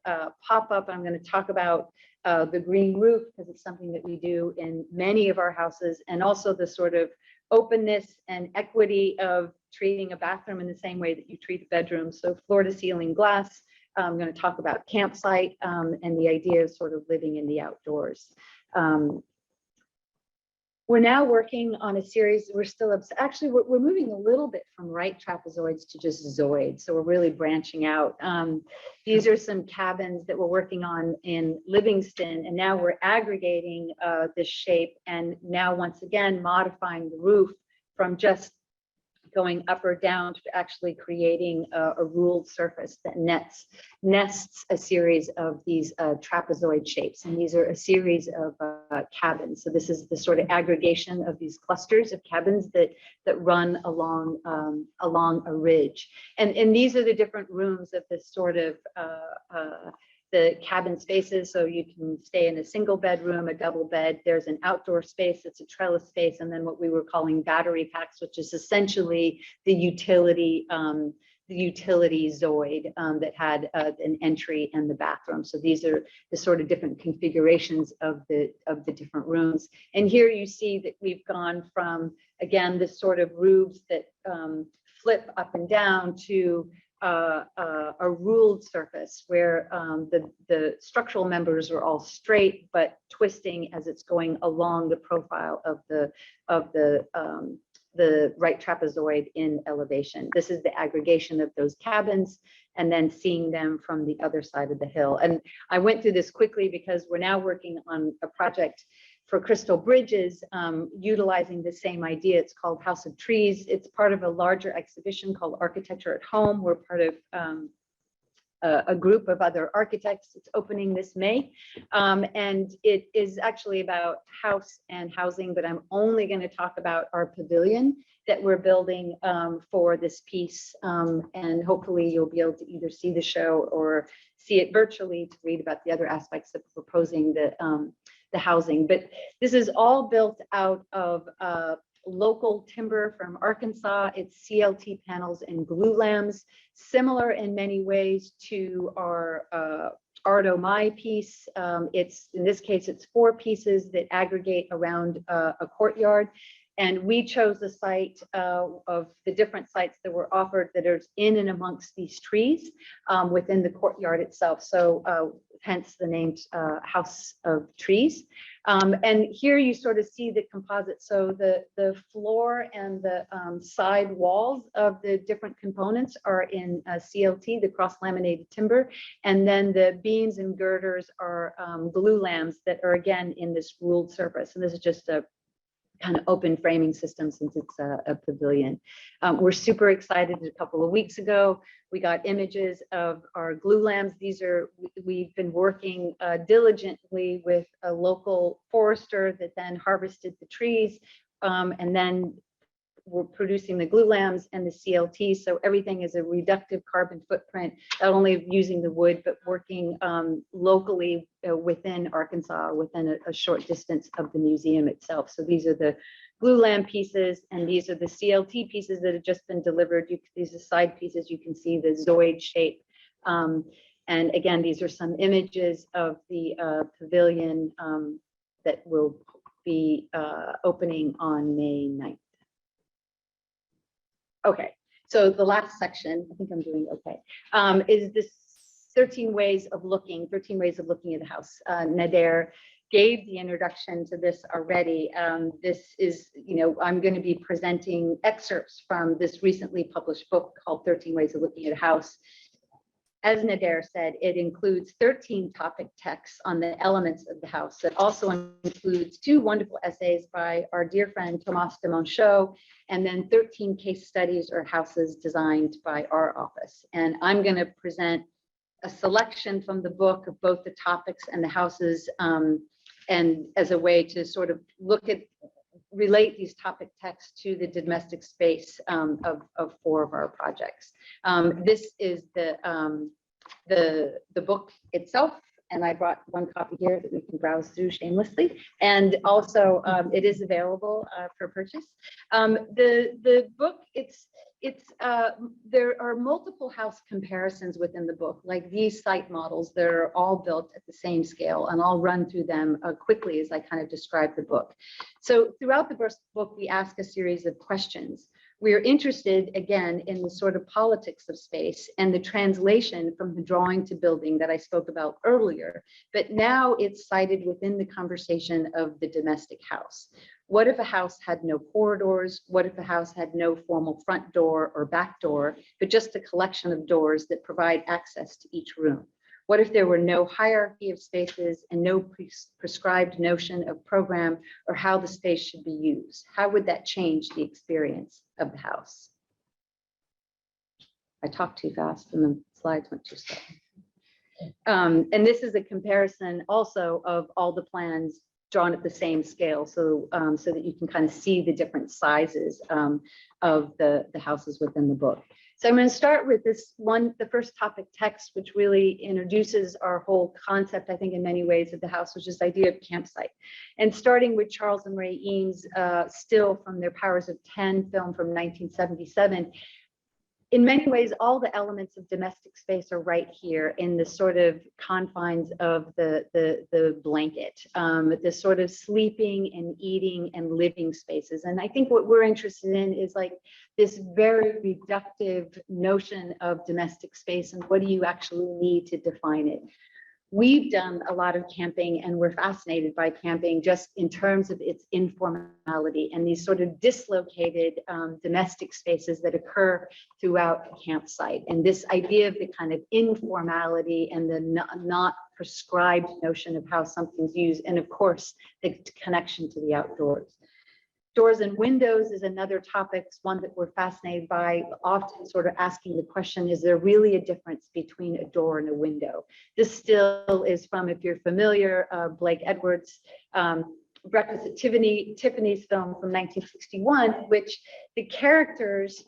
B: pop-up. I'm going to talk about the green roof because it's something that we do in many of our houses, and also the sort of openness and equity of treating a bathroom in the same way that you treat a bedroom. So floor to ceiling glass. I'm going to talk about campsite and the idea of sort of living in the outdoors. We're now working on a series. We're still actually we're moving a little bit from right trapezoids to just zoids. So we're really branching out. These are some cabins that we're working on in Livingston, and now we're aggregating this shape and now once again modifying the roof from just going up or down to actually creating a ruled surface that nests a series of these trapezoid shapes. And these are a series of cabins. So this is the sort of aggregation of these clusters of cabins that run along a ridge. And these are the different rooms of this sort of the cabin spaces, so you can stay in a single bedroom, a double bed. There's an outdoor space, it's a trellis space, and then what we were calling battery packs, which is essentially the utility Zoid that had an entry and the bathroom. So these are the sort of different configurations of the different rooms. And here you see that we've gone from, again, this sort of roofs that flip up and down to a ruled surface where the structural members are all straight but twisting as it's going along the profile of the right trapezoid in elevation. This is the aggregation of those cabins and then seeing them from the other side of the hill. And I went through this quickly because we're now working on a project for Crystal Bridges, utilizing the same idea. It's called House of Trees. It's part of a larger exhibition called Architecture at Home. We're part of a group of other architects. It's opening this May. And it is actually about house and housing, but I'm only going to talk about our pavilion that we're building for this piece. And hopefully you'll be able to either see the show or see it virtually to read about the other aspects of proposing the housing. But this is all built out of local timber from Arkansas. It's CLT panels and glulam, similar in many ways to our Art-O-My piece. It's, in this case, it's 4 pieces that aggregate around a courtyard. And we chose the site of the different sites that were offered that are in and amongst these trees within the courtyard itself. So hence the name House of Trees. And here you sort of see the composite. So the floor and the side walls of the different components are in CLT, the cross-laminated timber. And then the beams and girders are glulams that are again in this ruled surface. And this is just a kind of open framing system since it's a pavilion. We're super excited. A couple of weeks ago, we got images of our glulams. These are, we've been working diligently with a local forester that then harvested the trees, and then we're producing the glulams and the CLT. So everything is a reductive carbon footprint, not only using the wood, but working locally within Arkansas, within a short distance of the museum itself. So these are the glulam pieces, and these are the CLT pieces that have just been delivered. These are side pieces. You can see the Zoid shape. And again, these are some images of the pavilion that will be opening on May 9th. Okay, so the last section, I think I'm doing okay, is this 13 ways of looking at the house. Nader gave the introduction to this already. This is, I'm going to be presenting excerpts from this recently published book called 13 Ways of Looking at a House. As Nader said, it includes 13 topic texts on the elements of the house. It also includes 2 wonderful essays by our dear friend Thomas de Monchaux, and then 13 case studies or houses designed by our office. And I'm going to present a selection from the book of both the topics and the houses, and as a way to sort of relate these topic texts to the domestic space of 4 of our projects. This is the book itself, and I brought one copy here that we can browse through shamelessly. And also, it is available for purchase. The book, there are multiple house comparisons within the book, like these site models that are all built at the same scale, and I'll run through them quickly as I kind of describe the book. So throughout the book, we ask a series of questions. We're interested, again, in the sort of politics of space and the translation from the drawing to building that I spoke about earlier, but now it's cited within the conversation of the domestic house. What if a house had no corridors? What if a house had no formal front door or back door, but just a collection of doors that provide access to each room? What if there were no hierarchy of spaces and no prescribed notion of program or how the space should be used? How would that change the experience of the house? I talked too fast and the slides went too slow. And this is a comparison also of all the plans drawn at the same scale, so so that you can kind of see the different sizes of the houses within the book. So I'm going to start with this one, the first topic text, which really introduces our whole concept, I think, in many ways of the house, which is the idea of campsite. And starting with Charles and Ray Eames, still from their Powers of 10 film from 1977, in many ways, all the elements of domestic space are right here in the sort of confines of the blanket, the sort of sleeping and eating and living spaces. And I think what we're interested in is like this very reductive notion of domestic space and what do you actually need to define it. We've done a lot of camping and we're fascinated by camping just in terms of its informality and these sort of dislocated domestic spaces that occur throughout a campsite. And this idea of the kind of informality and the not prescribed notion of how something's used. And of course, the connection to the outdoors. Doors and windows is another topic, one that we're fascinated by, often sort of asking the question, is there really a difference between a door and a window? This still is from, if you're familiar, Blake Edwards' Breakfast at Tiffany's film from 1961, which the characters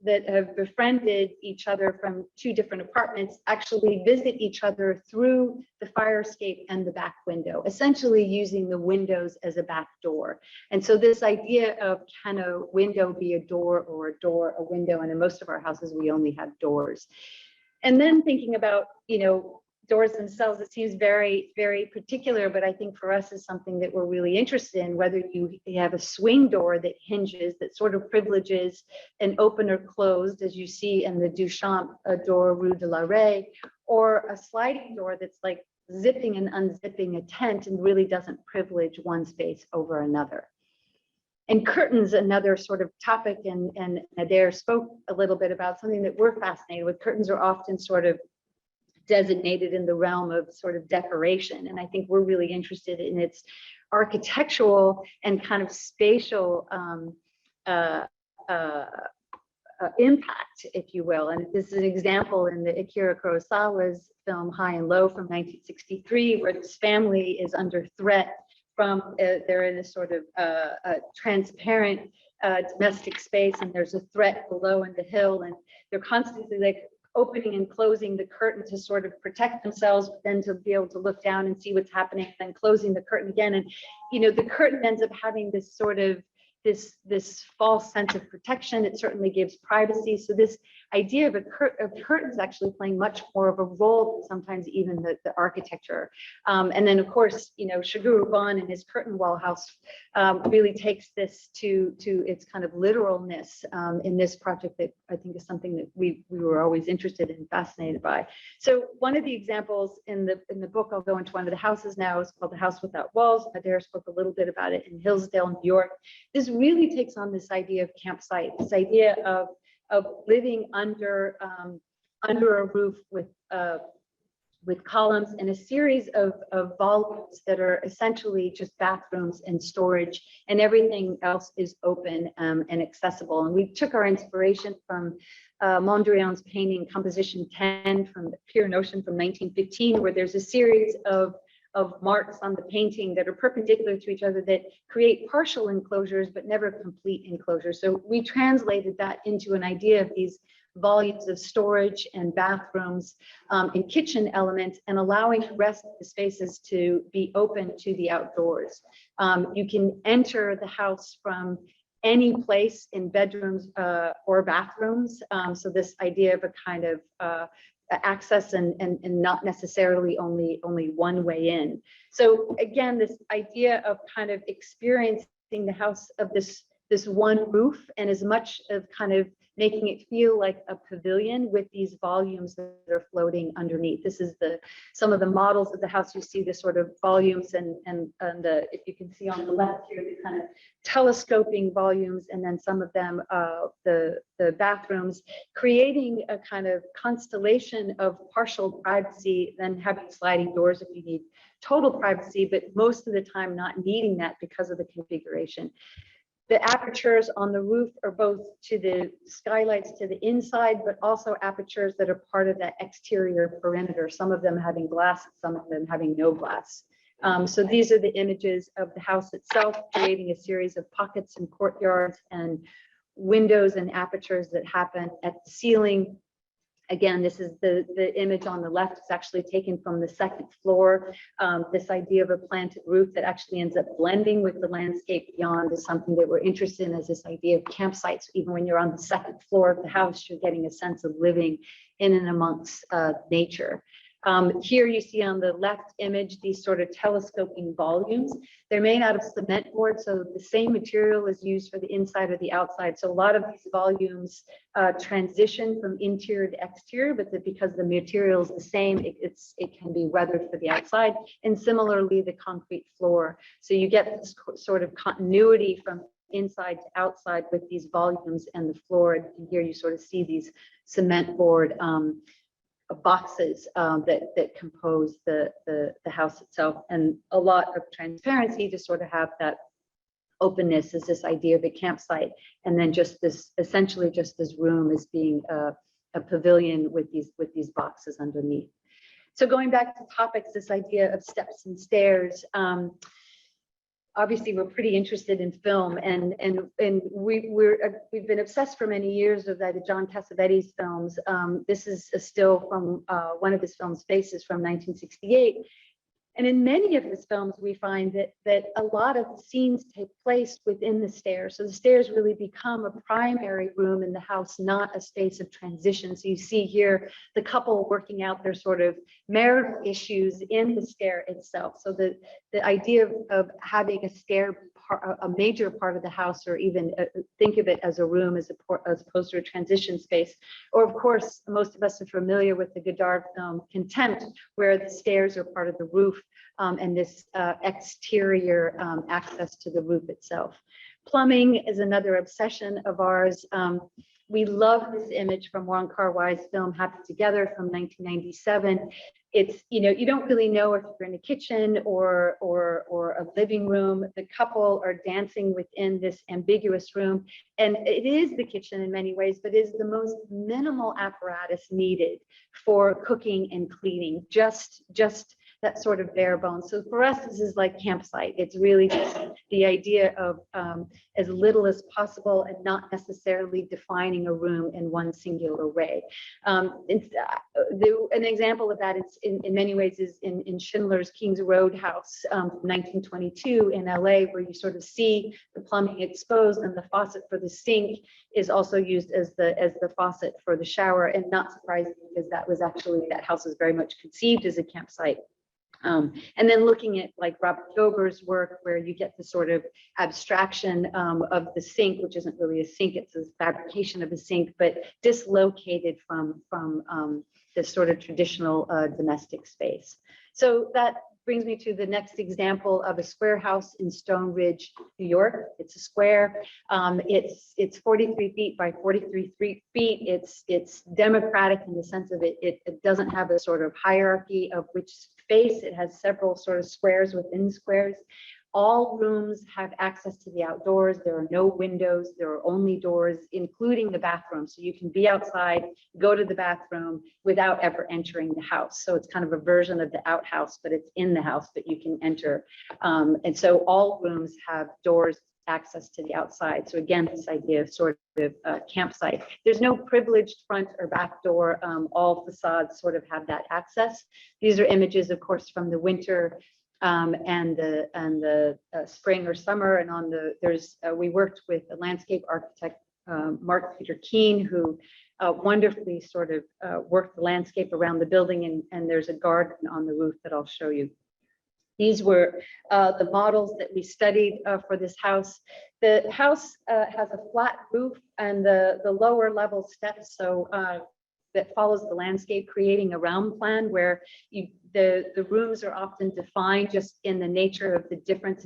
B: that have befriended each other from two different apartments actually visit each other through the fire escape and the back window, essentially using the windows as a back door. And so this idea of can a window be a door or a door a window, and in most of our houses we only have doors. And then thinking about, you know, doors themselves, it seems very, very particular, but I think for us is something that we're really interested in, whether you have a swing door that hinges, that sort of privileges an open or closed, as you see in the Duchamp door, Rue de la Rae, or a sliding door that's like zipping and unzipping a tent and really doesn't privilege one space over another. And curtains, another sort of topic, and Adair spoke a little bit about something that we're fascinated with. Curtains are often sort of designated in the realm of sort of decoration. And I think we're really interested in its architectural and kind of spatial impact, if you will. And this is an example in the Akira Kurosawa's film High and Low from 1963, where this family is under threat from, they're in a sort of transparent domestic space, and there's a threat below in the hill, and they're constantly like opening and closing the curtain to sort of protect themselves, but then to be able to look down and see what's happening, then closing the curtain again. And, you know, the curtain ends up having this sort of this false sense of protection. It certainly gives privacy. So this idea of curtains actually playing much more of a role than sometimes even the architecture. And then of course, you know, Shigeru Ban and his curtain wall house really takes this to its kind of literalness in this project that I think is something that we were always interested in, fascinated by. So one of the examples in the book, I'll go into one of the houses now, is called The House Without Walls. Adair spoke a little bit about it in Hillsdale, New York. This really takes on this idea of campsite, this idea of living under a roof with columns and a series of volumes that are essentially just bathrooms and storage, and everything else is open and accessible. And we took our inspiration from Mondrian's painting Composition 10 from the Pier Notion from 1915, where there's a series of marks on the painting that are perpendicular to each other that create partial enclosures but never complete enclosures. So we translated that into an idea of these volumes of storage and bathrooms and kitchen elements, and allowing the rest of the spaces to be open to the outdoors. You can enter the house from any place in bedrooms or bathrooms. So this idea of a kind of access and not necessarily only one way in. So again, this idea of kind of experiencing the house of this one roof, and as much of kind of making it feel like a pavilion with these volumes that are floating underneath. This is some of the models of the house. You see the sort of volumes and if you can see on the left here, the kind of telescoping volumes, and then some of them, the bathrooms, creating a kind of constellation of partial privacy, then having sliding doors if you need total privacy, but most of the time not needing that because of the configuration. The apertures on the roof are both to the skylights to the inside, but also apertures that are part of that exterior perimeter, some of them having glass, some of them having no glass. So these are the images of the house itself, creating a series of pockets and courtyards and windows and apertures that happen at the ceiling. Again, this is the image on the left is actually taken from the second floor. This idea of a planted roof that actually ends up blending with the landscape beyond is something that we're interested in, as this idea of campsites. Even when you're on the second floor of the house, you're getting a sense of living in and amongst nature. Here you see on the left image these sort of telescoping volumes. They're made out of cement board, so the same material is used for the inside or the outside. So a lot of these volumes transition from interior to exterior, but because the material is the same, it can be weathered for the outside. And similarly, the concrete floor. So you get this sort of continuity from inside to outside with these volumes and the floor. And here you sort of see these cement board boxes that compose the house itself, and a lot of transparency to sort of have that openness as this idea of a campsite, and then just this essentially just this room as being a pavilion with these boxes underneath. So going back to topics, this idea of steps and stairs. Obviously, we're pretty interested in film, and we've been obsessed for many years with the John Cassavetes films. This is a still from one of his films, Faces, from 1968. And in many of his films, we find that a lot of the scenes take place within the stairs. So the stairs really become a primary room in the house, not a space of transition. So you see here the couple working out their sort of marital issues in the stair itself. So the idea of having a stair a major part of the house, or even think of it as a room as opposed to a transition space. Or of course, most of us are familiar with the Godard film Contempt, where the stairs are part of the roof and this exterior access to the roof itself. Plumbing is another obsession of ours. We love this image from Wong Kar-wai's film Happy Together from 1997. It's, you don't really know if you're in a kitchen or a living room. The couple are dancing within this ambiguous room, and it is the kitchen in many ways, but is the most minimal apparatus needed for cooking and cleaning, just that sort of bare bones. So for us, this is like campsite. It's really just the idea of as little as possible and not necessarily defining a room in one singular way. An example of that is in many ways is in Schindler's King's Roadhouse from 1922 in LA, where you sort of see the plumbing exposed, and the faucet for the sink is also used as the faucet for the shower. And not surprising, because that house was very much conceived as a campsite. And then looking at like Robert Dober's work, where you get the sort of abstraction of the sink, which isn't really a sink, it's a fabrication of a sink, but dislocated from this sort of traditional domestic space. So that brings me to the next example of a square house in Stone Ridge, New York. It's a square. It's 43 feet by 43 feet. It's democratic in the sense of it doesn't have a sort of hierarchy of which space. It has several sort of squares within squares. All rooms have access to the outdoors. There are no windows. There are only doors, including the bathroom. So you can be outside, go to the bathroom without ever entering the house. So it's kind of a version of the outhouse, but it's in the house, but you can enter. And so all rooms have doors, access to the outside. So again, this idea of sort of campsite. There's no privileged front or back door. All facades sort of have that access. These are images, of course, from the winter and the spring or summer. And we worked with a landscape architect, Mark Peter Keene, who wonderfully sort of worked the landscape around the building, and there's a garden on the roof that I'll show you. These were the models that we studied for this house. The house has a flat roof and the lower level steps, so that follows the landscape, creating a round plan where the rooms are often defined just in the nature of the difference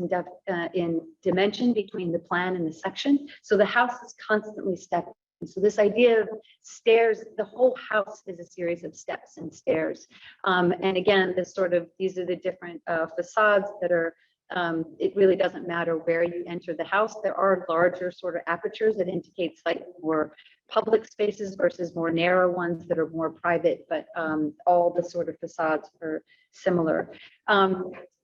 B: in dimension between the plan and the section. So the house is constantly stepping. So this idea of stairs, the whole house is a series of steps and stairs. And again, these are the different facades that are, it really doesn't matter where you enter the house. There are larger sort of apertures that indicate slightly more public spaces versus more narrow ones that are more private, but all the sort of facades are similar.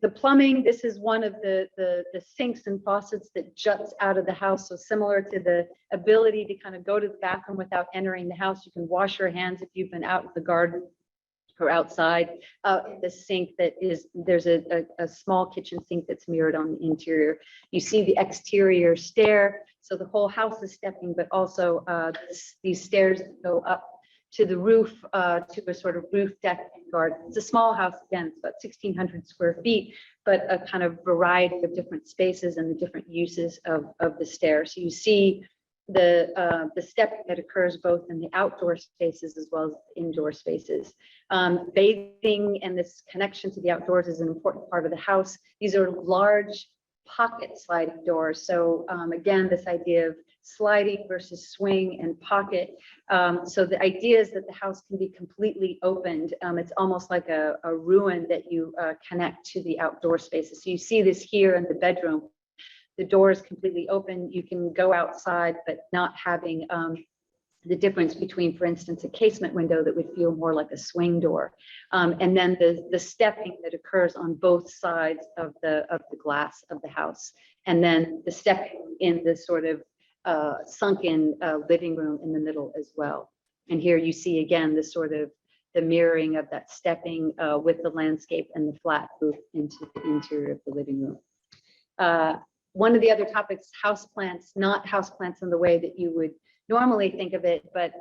B: The plumbing, this is one of the sinks and faucets that juts out of the house. So similar to the ability to kind of go to the bathroom without entering the house, you can wash your hands if you've been out in the garden or outside. The sink there's a small kitchen sink that's mirrored on the interior. You see the exterior stair. So the whole house is stepping, but also these stairs that go up to the roof, to a sort of roof deck garden. It's a small house, again, it's about 1,600 square feet, but a kind of variety of different spaces and the different uses of the stairs. So you see the stepping that occurs both in the outdoor spaces as well as indoor spaces. Bathing and this connection to the outdoors is an important part of the house. These are large pocket sliding doors. So again, this idea of sliding versus swing and pocket. So the idea is that the house can be completely opened. It's almost like a ruin that you connect to the outdoor spaces. So you see this here in the bedroom. The door is completely open. You can go outside, but not having the difference between, for instance, a casement window that would feel more like a swing door. And then the stepping that occurs on both sides of the glass of the house. And then the stepping in the sort of sunken living room in the middle as well. And here you see again the sort of the mirroring of that stepping with the landscape and the flat roof into the interior of the living room. One of the other topics, houseplants, not houseplants in the way that you would normally think of it, but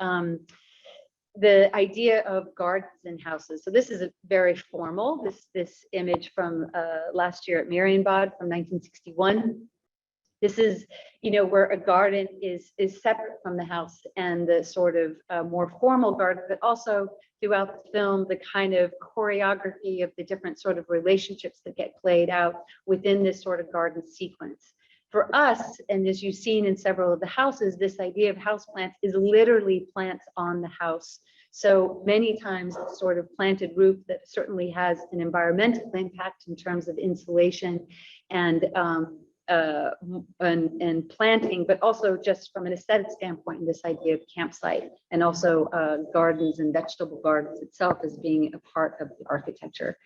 B: the idea of gardens in houses. So this is a very formal, this image from last year at Marienbad from 1961. This is, where a garden is separate from the house, and the sort of more formal garden, but also throughout the film, the kind of choreography of the different sort of relationships that get played out within this sort of garden sequence. For us, and as you've seen in several of the houses, this idea of houseplants is literally plants on the house. So many times it's sort of planted roof that certainly has an environmental impact in terms of insulation and planting, but also just from an aesthetic standpoint, this idea of campsite, and also gardens and vegetable gardens itself as being a part of the architecture.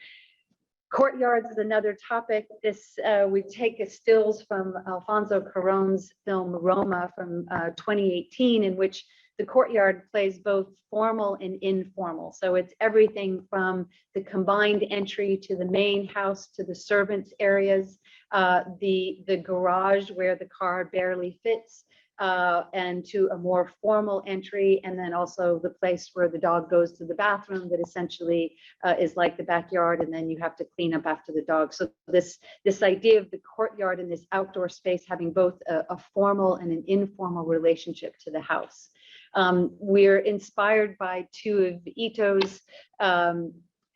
B: Courtyards is another topic. This we take stills from Alfonso Cuarón's film Roma from 2018, in which the courtyard plays both formal and informal. So it's everything from the combined entry to the main house to the servants' areas, the garage where the car barely fits, and to a more formal entry, and then also the place where the dog goes to the bathroom that essentially is like the backyard, and then you have to clean up after the dog. So this idea of the courtyard and this outdoor space having both a formal and an informal relationship to the house. We're inspired by two of Ito's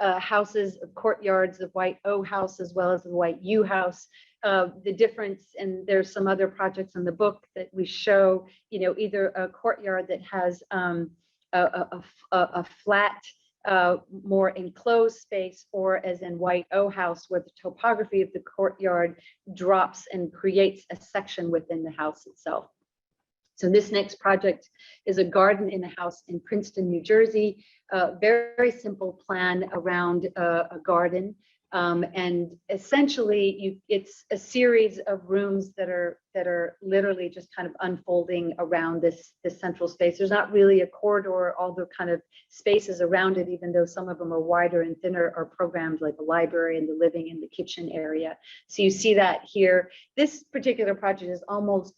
B: houses, courtyards, the White O house as well as the White U house. The difference, and there's some other projects in the book that we show, either a courtyard that has a flat, more enclosed space, or as in White O house, where the topography of the courtyard drops and creates a section within the house itself. So this next project is a garden in a house in Princeton, New Jersey. Very simple plan around a garden. And essentially, it's a series of rooms that are literally just kind of unfolding around this central space. There's not really a corridor. All the kind of spaces around it, even though some of them are wider and thinner, are programmed like a library and the living and the kitchen area. So you see that here. This particular project is almost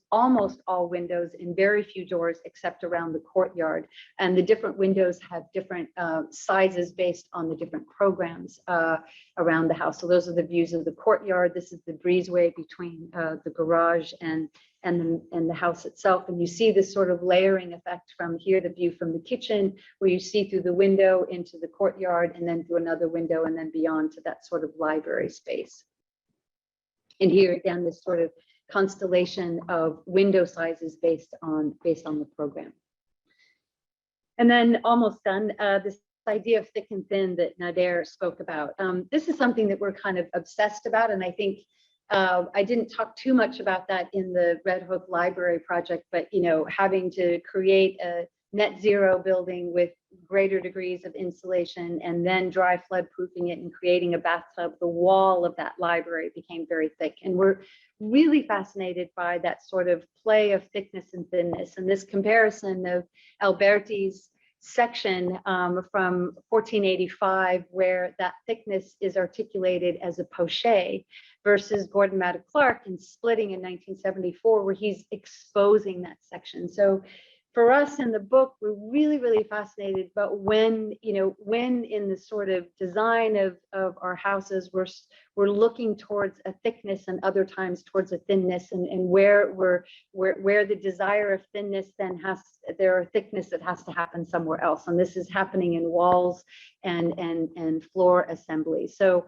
B: all windows and very few doors except around the courtyard. And the different windows have different sizes based on the different programs around the house. So those are the views of the courtyard. This is the breezeway between the garage and the house itself. And you see this sort of layering effect from here, the view from the kitchen, where you see through the window into the courtyard, and then through another window, and then beyond to that sort of library space. And here again, this sort of constellation of window sizes based on the program. And then almost done, this idea of thick and thin that Nader spoke about. This is something that we're kind of obsessed about, and I think I didn't talk too much about that in the Red Hook Library project, but having to create a net zero building with greater degrees of insulation, and then dry flood proofing it and creating a bathtub, the wall of that library became very thick. And we're really fascinated by that sort of play of thickness and thinness. And this comparison of Alberti's section from 1485, where that thickness is articulated as a poche, versus Gordon Maddox Clark and splitting in 1974, where he's exposing that section. So for us in the book, we're really, really fascinated about when in the sort of design of our houses, we're looking towards a thickness and other times towards a thinness, and where the desire of thinness then there are thickness that has to happen somewhere else. And this is happening in walls and floor assembly. So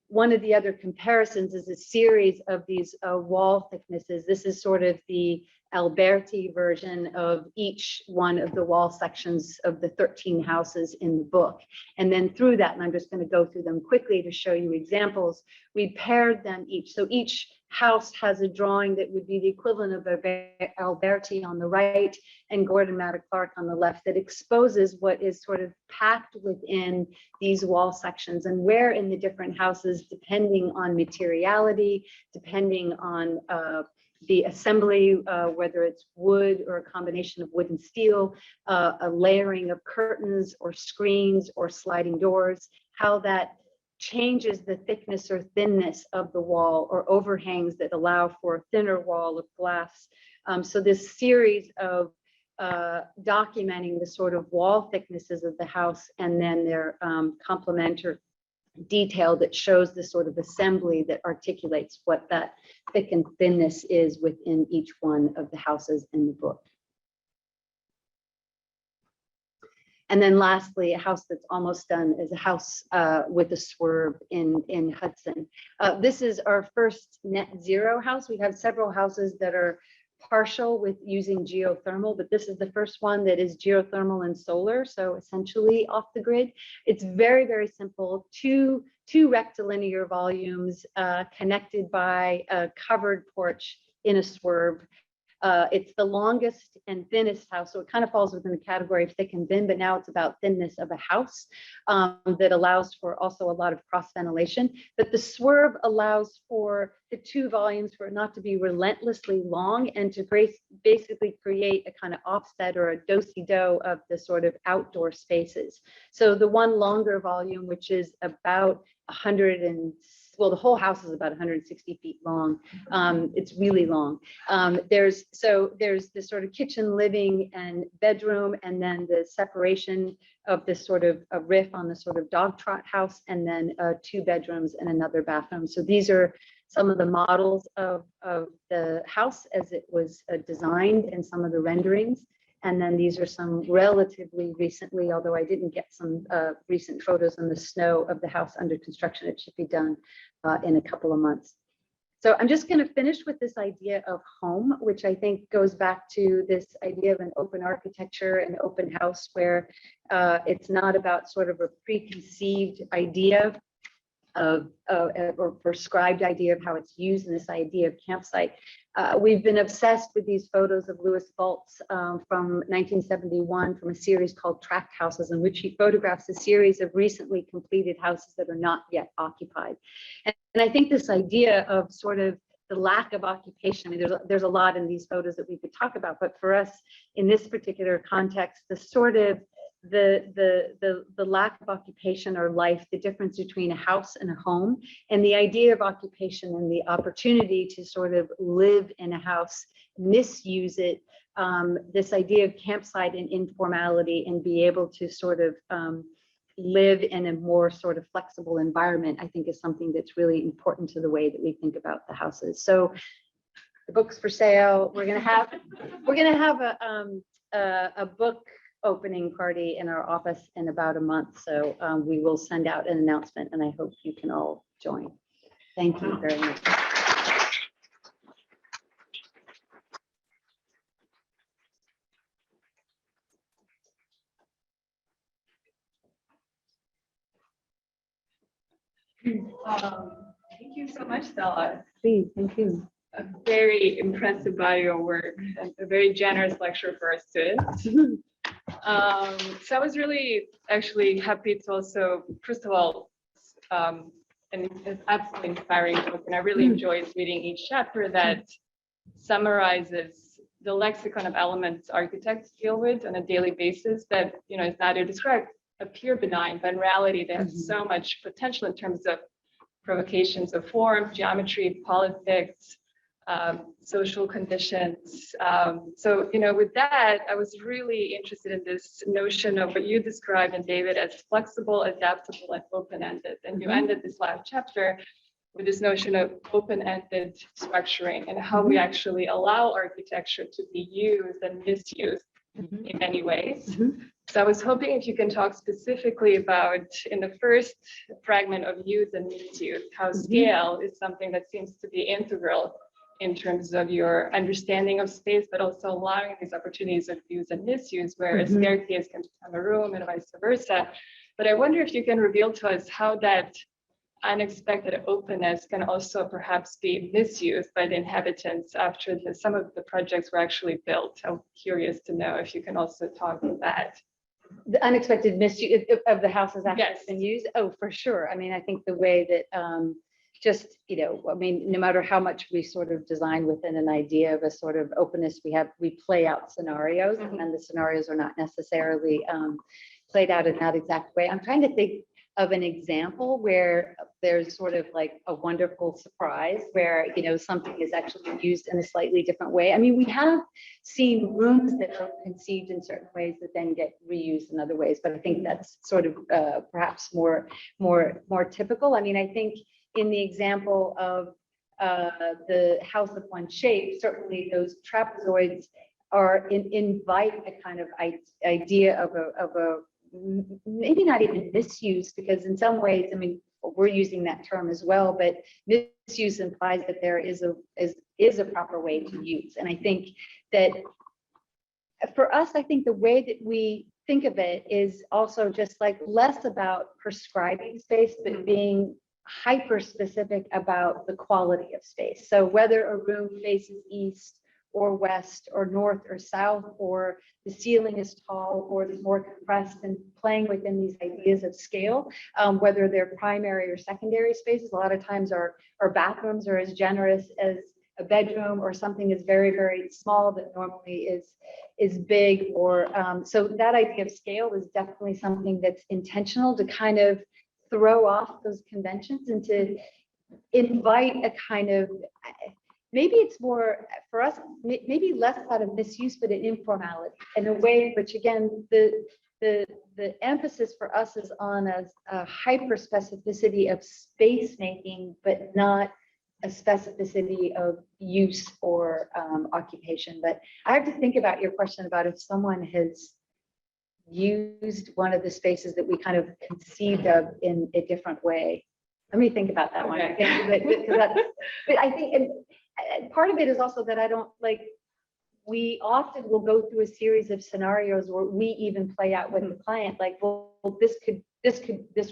B: one of the other comparisons is a series of these wall thicknesses. This is sort of the Alberti version of each one of the wall sections of the 13 houses in the book. And then through that, and I'm just going to go through them quickly to show you examples, we paired them each. So each house has a drawing that would be the equivalent of Alberti on the right and Gordon Maddox Clark on the left, that exposes what is sort of packed within these wall sections, and where in the different houses, depending on materiality, depending on the assembly, whether it's wood or a combination of wood and steel, a layering of curtains or screens or sliding doors, how that changes the thickness or thinness of the wall, or overhangs that allow for a thinner wall of glass. So this series of documenting the sort of wall thicknesses of the house, and then their complementary detail that shows the sort of assembly that articulates what that thick and thinness is within each one of the houses in the book. And then lastly, a house that's almost done is a house with a swerve in Hudson. This is our first net zero house. We have several houses that are partial with using geothermal, but this is the first one that is geothermal and solar, so essentially off the grid. It's very, very simple. Two rectilinear volumes connected by a covered porch in a swerve. It's the longest and thinnest house, so it kind of falls within the category of thick and thin, but now it's about thinness of a house that allows for also a lot of cross ventilation. But the swerve allows for the two volumes for it not to be relentlessly long, and to basically create a kind of offset or a do-si-do of the sort of outdoor spaces. So the one longer volume, which is about 100 well, the whole house is about 160 feet long. It's really long. There's this sort of kitchen, living, and bedroom, and then the separation of this sort of a riff on the sort of dog trot house, and then 2 bedrooms and another bathroom. So these are some of the models of the house as it was designed, and some of the renderings. And then these are some relatively recently, although I didn't get some recent photos in the snow of the house under construction. It should be done in a couple of months. So I'm just going to finish with this idea of home, which I think goes back to this idea of an open architecture and open house, where it's not about sort of a preconceived idea of or prescribed idea of how it's used in this idea of campsite. We've been obsessed with these photos of Louis Fultz from 1971 from a series called Tract Houses, in which he photographs a series of recently completed houses that are not yet occupied. And I think this idea of sort of the lack of occupation, I mean, there's a lot in these photos that we could talk about, but for us in this particular context, the sort of the lack of occupation or life, the difference between a house and a home, and the idea of occupation and the opportunity to sort of live in a house, misuse it, this idea of campsite and informality, and be able to sort of live in a more sort of flexible environment, I think is something that's really important to the way that we think about the houses. So the book's for sale. We're gonna have a book opening party in our office in about a month. So we will send out an announcement, and I hope you can all join. Thank you very much.
C: Thank you so much, Stella.
B: Please, thank you.
C: I'm very impressed by your work. A very generous lecture for our students. So I was really actually happy to also, first of all, and it's absolutely inspiring book, and I really enjoyed reading each chapter that summarizes the lexicon of elements architects deal with on a daily basis that, as Nadia described, appear benign, but in reality they have so much potential in terms of provocations of form, geometry, politics, social conditions. So, with that, I was really interested in this notion of what you described, and David, as flexible, adaptable, and open-ended. And you ended this last chapter with this notion of open-ended structuring and how we actually allow architecture to be used and misused in many ways. So I was hoping if you can talk specifically about, in the first fragment of use and misuse, how scale is something that seems to be integral in terms of your understanding of space, but also allowing these opportunities of use and misuse, where a staircase can become a room and vice versa. But I wonder if you can reveal to us how that unexpected openness can also perhaps be misused by the inhabitants after some of the projects were actually built. I'm curious to know if you can also talk about that.
B: The unexpected misuse of the houses after been used? Oh, for sure. I mean, I think the way that no matter how much we sort of design within an idea of a sort of openness, we play out scenarios, and the scenarios are not necessarily played out in that exact way. I'm trying to think of an example where there's sort of like a wonderful surprise where, something is actually used in a slightly different way. I mean, we have seen rooms that are conceived in certain ways that then get reused in other ways, but I think that's sort of perhaps more typical. I mean, I think in the example of the house of one shape, certainly those trapezoids invite a kind of idea of a maybe not even misuse, because in some ways, I mean, we're using that term as well, but misuse implies that there is a proper way to use. And I think that for us, I think the way that we think of it is also just like less about prescribing space, but being hyper specific about the quality of space. So whether a room faces east or west or north or south, or the ceiling is tall or is more compressed, and playing within these ideas of scale, whether they're primary or secondary spaces. A lot of times our bathrooms are as generous as a bedroom, or something is very, very small that normally is big, or so that idea of scale is definitely something that's intentional to kind of throw off those conventions and to invite a kind of, maybe it's more for us, maybe less out of misuse, but an informality in a way in which, again, the emphasis for us is on a hyper specificity of space making, but not a specificity of use or occupation. But I have to think about your question about if someone has used one of the spaces that we kind of conceived of in a different way. Let me think about that one. But I think, and part of it is also that I don't like, we often will go through a series of scenarios where we even play out with the client, like, well, this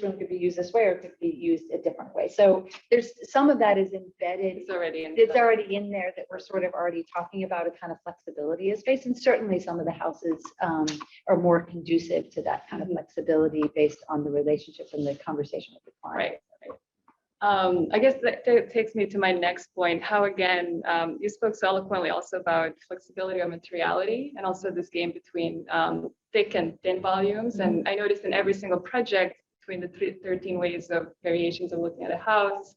B: room could be used this way, or it could be used a different way. So there's some of that is embedded. It's already in there, that we're sort of already talking about a kind of flexibility of space. And certainly some of the houses are more conducive to that kind of flexibility based on the relationship and the conversation with the client.
C: Right. I guess that takes me to my next point, how, again, you spoke so eloquently also about flexibility of materiality, and also this game between thick and thin volumes. And I noticed in every single project, between the 13 ways of variations of looking at a house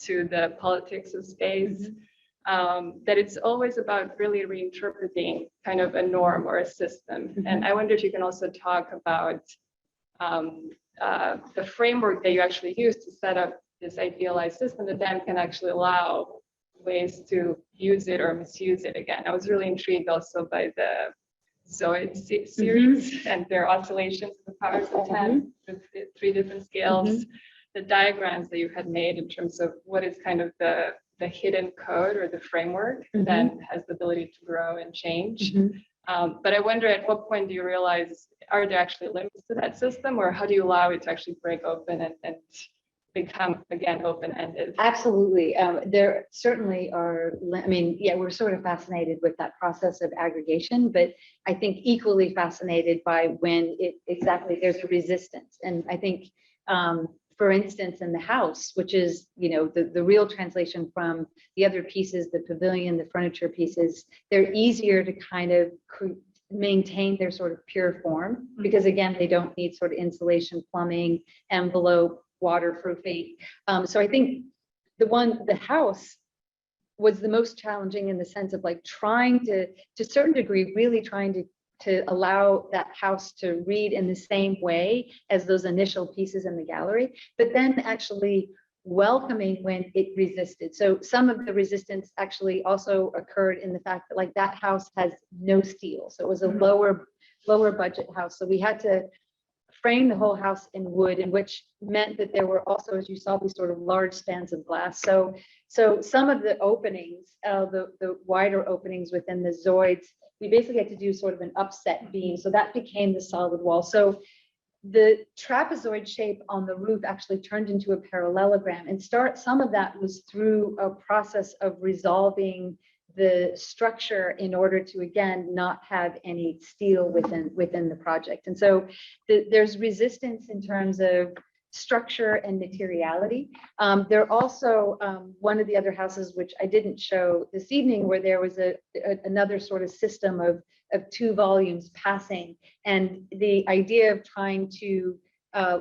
C: to the politics of space, that it's always about really reinterpreting kind of a norm or a system. And I wonder if you can also talk about the framework that you actually use to set up this idealized system that then can actually allow ways to use it or misuse it again. I was really intrigued also by the Zoid series and their oscillations of the powers of 10 with the 3 different scales, the diagrams that you had made in terms of what is kind of the hidden code or the framework that then has the ability to grow and change. But I wonder, at what point do you realize, are there actually limits to that system, or how do you allow it to actually break open and become again open-ended?
B: Absolutely. There certainly are, I mean, yeah, we're sort of fascinated with that process of aggregation, but I think equally fascinated by when there's a resistance. And I think, for instance, in the house, which is, the real translation from the other pieces, the pavilion, the furniture pieces, they're easier to kind of maintain their sort of pure form, because again, they don't need sort of insulation, plumbing, envelope, waterproofing. So I think the house was the most challenging in the sense of like trying to a certain degree, really trying to allow that house to read in the same way as those initial pieces in the gallery, but then actually welcoming when it resisted. So some of the resistance actually also occurred in the fact that like that house has no steel. So it was a lower budget house. So we had to frame the whole house in wood, and which meant that there were also, as you saw, these sort of large spans of glass. So some of the openings, the wider openings within the zoids, we basically had to do sort of an upset beam. So that became the solid wall. So the trapezoid shape on the roof actually turned into a parallelogram, and some of that was through a process of resolving the structure in order to, again, not have any steel within the project. And so there's resistance in terms of structure and materiality. There also, one of the other houses, which I didn't show this evening, where there was another sort of system of 2 volumes passing, and the idea of trying to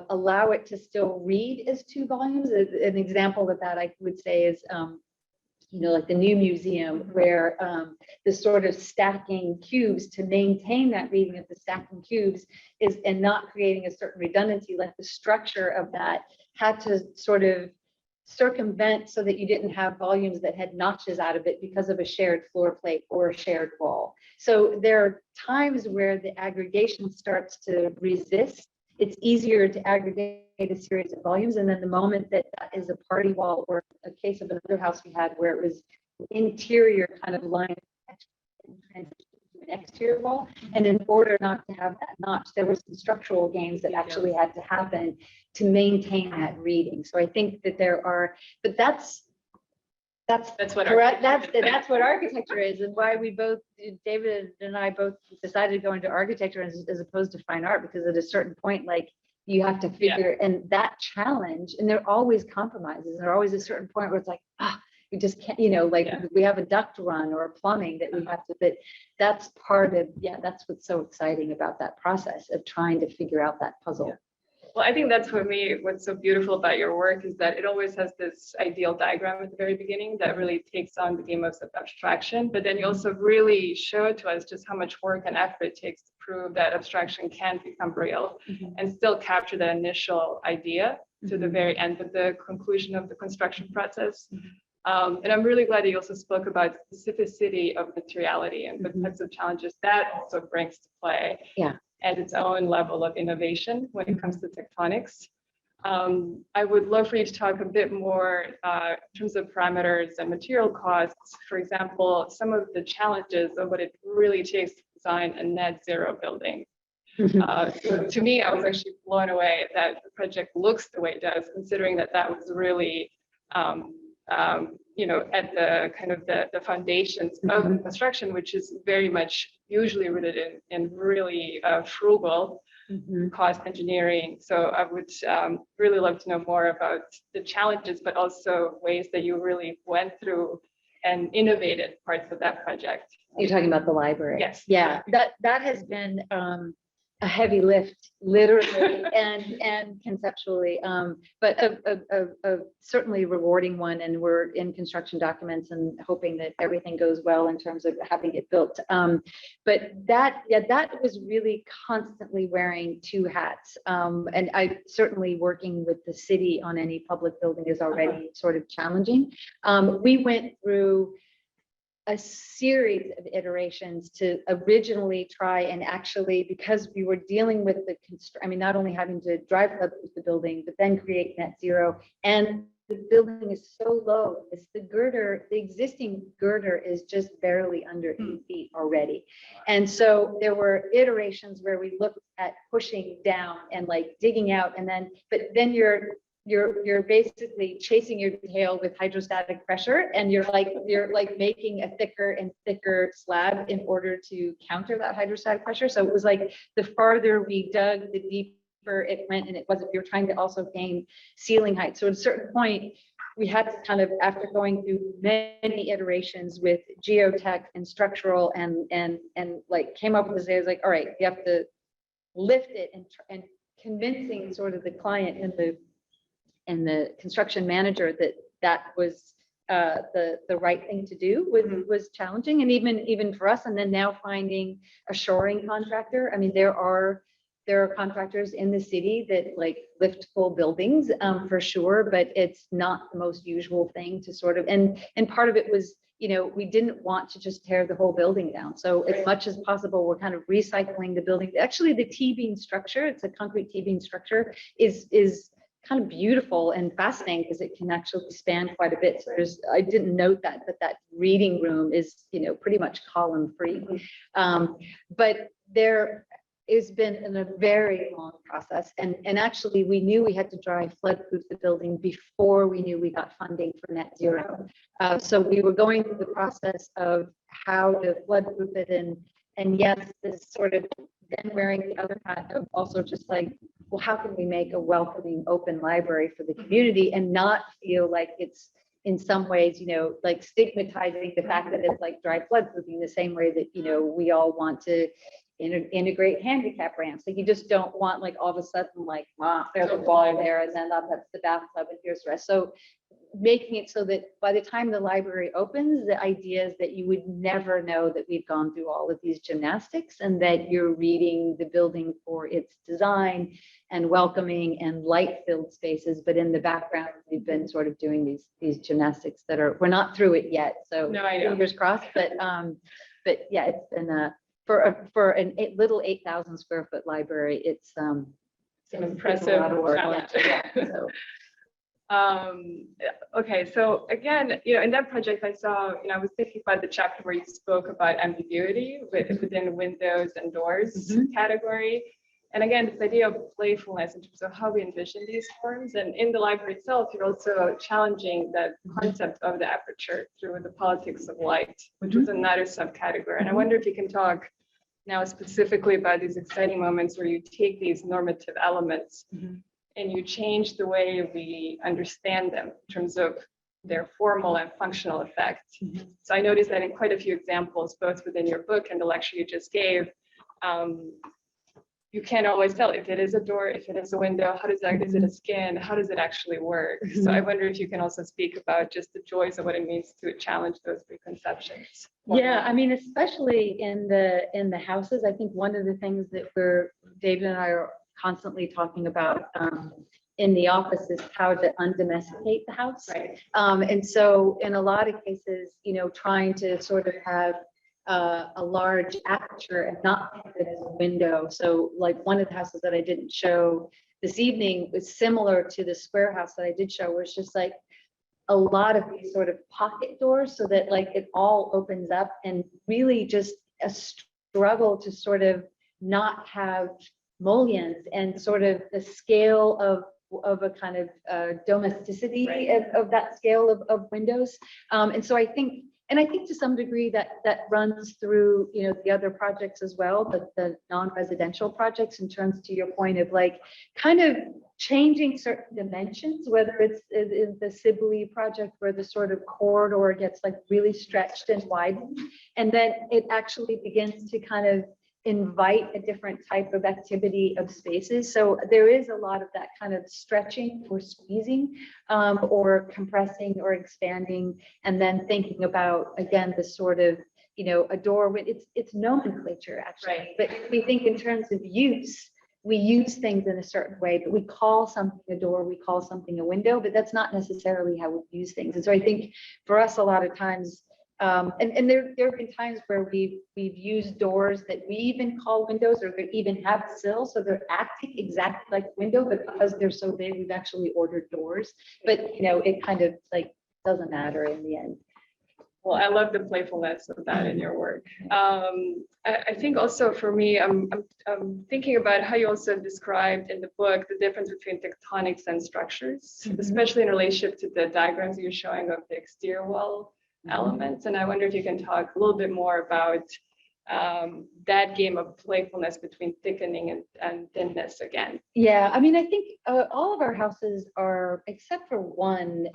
B: allow it to still read as 2 volumes. An example of that I would say is, like the new museum, where the sort of stacking cubes to maintain that reading of the stacking cubes and not creating a certain redundancy, like the structure of that had to sort of circumvent so that you didn't have volumes that had notches out of it because of a shared floor plate or a shared wall. So there are times where the aggregation starts to resist. It's easier to aggregate a series of volumes, and then the moment that is a party wall, or a case of another house we had where it was interior kind of line transition to an exterior wall, and in order not to have that notch, there were some structural gains that actually had to happen to maintain that reading. So I think that there are, but that's
C: what
B: correct. That's what architecture is, and why we both, David and I both decided to go into architecture as opposed to fine art, because at a certain point, like, you have to figure, and that challenge, and there are always compromises. There are always a certain point where it's like, we just can't, we have a duct run or a plumbing that we have to, but that's part of, that's what's so exciting about that process of trying to figure out that puzzle.
C: Well, I think that's for me, what's so beautiful about your work is that it always has this ideal diagram at the very beginning that really takes on the game of abstraction, but then you also really show to us just how much work and effort it takes to prove that abstraction can become real and still capture the initial idea to the very end of the conclusion of the construction process. And I'm really glad that you also spoke about specificity of materiality and the types of challenges that also brings to play. At its own level of innovation when it comes to tectonics. I would love for you to talk a bit more in terms of parameters and material costs. For example, some of the challenges of what it really takes to design a net zero building. So to me, I was actually blown away that the project looks the way it does, considering that was really at the kind of the foundations of the construction, which is very much usually rooted in really frugal cost engineering. So I would really love to know more about the challenges, but also ways that you really went through and innovated parts of that project.
B: You're talking about the library?
C: Yes.
B: Yeah, that has been a heavy lift, literally and conceptually, but a certainly rewarding one. And we're in construction documents and hoping that everything goes well in terms of having it built. But that was really constantly wearing 2 hats. And I certainly working with the city on any public building is already sort of challenging. We went through a series of iterations to originally try and actually, because we were dealing with not only having to drive up the building, but then create net zero, and the building is so low. The existing girder is just barely under 8 feet already. And so there were iterations where we looked at pushing down and like digging out, but then you're you're basically chasing your tail with hydrostatic pressure, and you're like making a thicker and thicker slab in order to counter that hydrostatic pressure. So it was like the farther we dug, the deeper it went, and it wasn't, we were trying to also gain ceiling height. So at a certain point, we had to kind of, after going through many iterations with geotech and structural and like came up with this, I was like, all right, you have to lift it, and convincing sort of the client and the construction manager that was the right thing to do was challenging, and even for us. And then now finding a shoring contractor. I mean, there are contractors in the city that like lift full buildings for sure, but it's not the most usual thing to sort of, and part of it was, you know, we didn't want to just tear the whole building down. So as much as possible, we're kind of recycling the building. Actually, the T-beam structure, it's a concrete T-beam structure, is kind of beautiful and fascinating because it can actually span quite a bit. So I didn't note that reading room is, you know, pretty much column free. But there has been a very long process. And actually we knew we had to dry flood-proof the building before we knew we got funding for net zero. So we were going through the process of how to flood-proof it. And yes, this sort of then wearing the other hat of also just like, well, how can we make a welcoming, open library for the community and not feel like it's in some ways, you know, like stigmatizing the fact that it's like dry flood proofing the same way that, you know, we all want to integrate handicap ramps. Like you just don't want like all of a sudden like, there's a wall there and then that's the bathtub and here's the rest. So making it so that by the time the library opens, the idea is that you would never know that we've gone through all of these gymnastics and that you're reading the building for its design and welcoming and light-filled spaces. But in the background, we've been sort of doing these gymnastics that we're not through it yet. So
C: no, I know.
B: Fingers crossed. But yeah, it's been for a little 8,000 square foot library. It's
C: an impressive
B: a lot of work.
C: challenge.
B: Yeah. So.
C: Okay, so again, you know, in that project I saw, you know, I was thinking about the chapter where you spoke about ambiguity within windows and doors category. And again, this idea of playfulness in terms of how we envision these forms. And in the library itself, you're also challenging that concept of the aperture through the politics of light, which was another subcategory. And I wonder if you can talk now specifically about these exciting moments where you take these normative elements and you change the way we understand them in terms of their formal and functional effects. So I noticed that in quite a few examples, both within your book and the lecture you just gave, you can't always tell if it is a door, if it is a window, how does that, is it a skin, how does it actually work? So I wonder if you can also speak about just the joys of what it means to challenge those preconceptions.
B: Yeah, I mean, especially in the houses, I think one of the things that David and I are constantly talking about in the office is how to undomesticate the house.
C: Right.
B: And so in a lot of cases, you know, trying to sort of have a large aperture and not think of it as a window. So like one of the houses that I didn't show this evening was similar to the square house that I did show, where it's just like a lot of these sort of pocket doors so that like it all opens up, and really just a struggle to sort of not have mullions and sort of the scale of a kind of domesticity of that scale of windows. And so I think to some degree that runs through, you know, the other projects as well, but the non-residential projects, in terms to your point of like kind of changing certain dimensions, whether it's in the Sibley project where the sort of corridor gets like really stretched and widened, and then it actually begins to kind of invite a different type of activity of spaces. So there is a lot of that kind of stretching or squeezing or compressing or expanding, and then thinking about, again, the sort of, you know, a door with it's nomenclature actually.
C: Right.
B: But we think in terms of use, we use things in a certain way, but we call something a door, we call something a window, but that's not necessarily how we use things. And so I think for us, a lot of times, and there have been times where we've used doors that we even call windows, or they even have sills, so they're acting exactly like window, but because they're so big, we've actually ordered doors. But you know, it kind of like doesn't matter in the end.
C: Well, I love the playfulness of that in your work. I think also for me, I'm thinking about how you also described in the book the difference between tectonics and structures, especially in relationship to the diagrams you're showing of the exterior wall elements. And I wonder if you can talk a little bit more about that game of playfulness between thickening and thinness again.
B: Yeah, I mean, I think all of our houses are, except for one,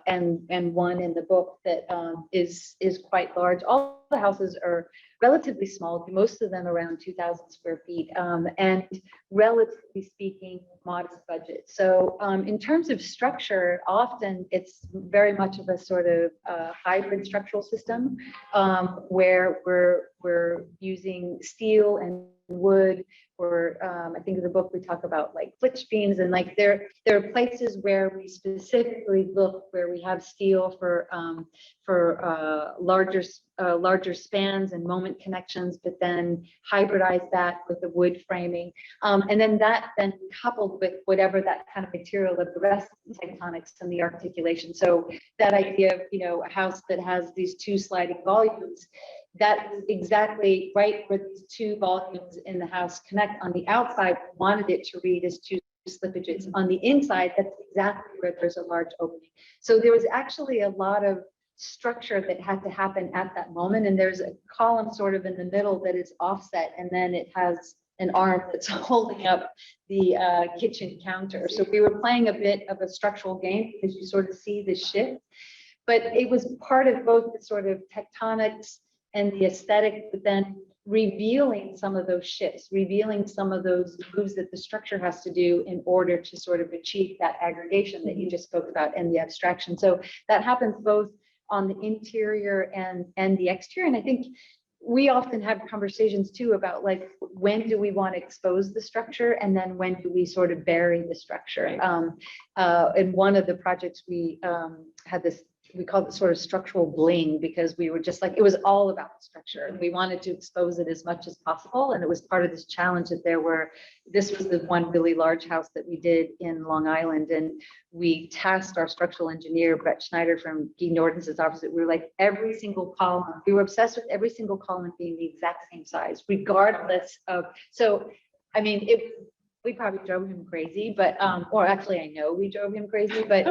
B: and one in the book that is quite large. All the houses are relatively small, most of them around 2,000 square feet, and relatively speaking, modest budget. So in terms of structure, often it's very much of a sort of hybrid structural system where we're using steel and wood, or I think in the book we talk about like flitch beams, and like there are places where we specifically look where we have steel for larger spans and moment connections, but then hybridize that with the wood framing, and then coupled with whatever that kind of material of the rest of the tectonics and the articulation. So that idea of, a house that has these two sliding volumes, that is exactly right where these two volumes in the house connect. On the outside, we wanted it to read as two slippages. On the inside, that's exactly where there's a large opening. So there was actually a lot of structure that had to happen at that moment. And there's a column sort of in the middle that is offset, and then it has an arm that's holding up the kitchen counter. So we were playing a bit of a structural game because you sort of see the shift, but it was part of both the sort of tectonics and the aesthetic, but then revealing some of those shifts, revealing some of those moves that the structure has to do in order to sort of achieve that aggregation that you just spoke about and the abstraction. So that happens both on the interior and the exterior. And I think we often have conversations too about like, when do we want to expose the structure, and then when do we sort of bury the structure? In one of the projects we had this, we called it sort of structural bling, because we were just like, it was all about the structure and we wanted to expose it as much as possible. And it was part of this challenge that this was the one really large house that we did in Long Island. And we tasked our structural engineer, Brett Schneider from Guy Norden's office. We were like, every single column, we were obsessed with every single column being the exact same size, regardless of, so, I mean, we probably drove him crazy, but, or actually I know we drove him crazy, but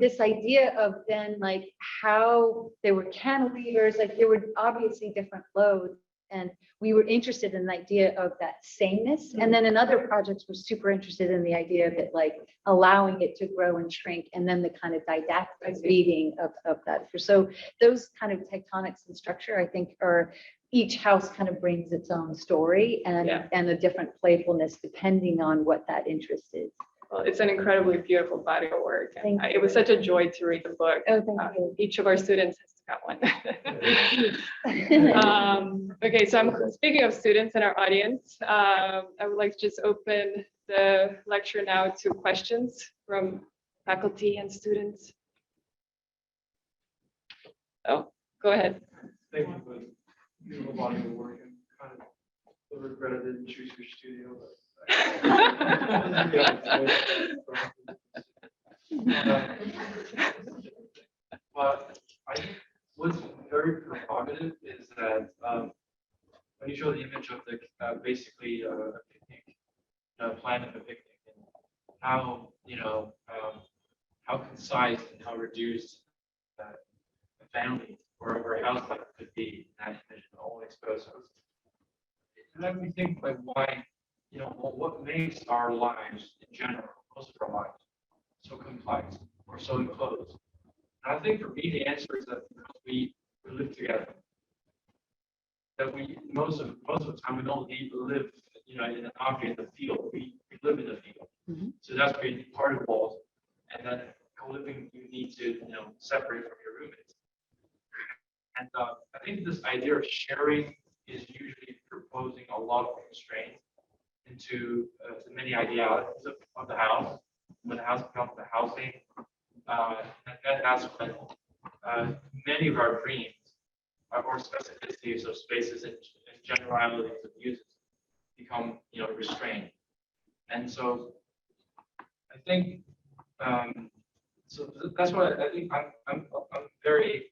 B: this idea of then like how there were cantilevers, like there were obviously different loads, and we were interested in the idea of that sameness. And then in other projects, we're super interested in the idea of it, like allowing it to grow and shrink, and then the kind of didactic reading of that. So those kind of tectonics and structure, I think, are, each house kind of brings its own story and a different playfulness depending on what that interest is.
C: Well, it's an incredibly beautiful body of work. And
B: Thank
C: it was such a joy to read the book.
B: Oh, thank you.
C: Each of our students has got one. Okay, so I'm speaking of students in our audience. I would like to just open the lecture now to questions from faculty and students. Oh, go ahead.
D: Thank you for the beautiful body of work, and kind of the regret I didn't choose your studio. But what's very provocative is that when you show the image of the basically a picnic, plan of a picnic, and how how concise and how reduced a family or a house like could be in that image, and only exposed. And then we think like, why, what makes our lives in general, most of our lives, so complex or so enclosed? And I think for me, the answer is that because we live together. That we most of the time we don't live, in an object in the field. We live in the field. Mm-hmm. So that's being part of walls, and then co-living, you need to separate from your roommates. And I think this idea of sharing is usually proposing a lot of constraints into many idealities of the house. When the house becomes the housing, and that's when many of our dreams or specificities of spaces and generalities of uses become restrained. And so I think so that's why I think I'm very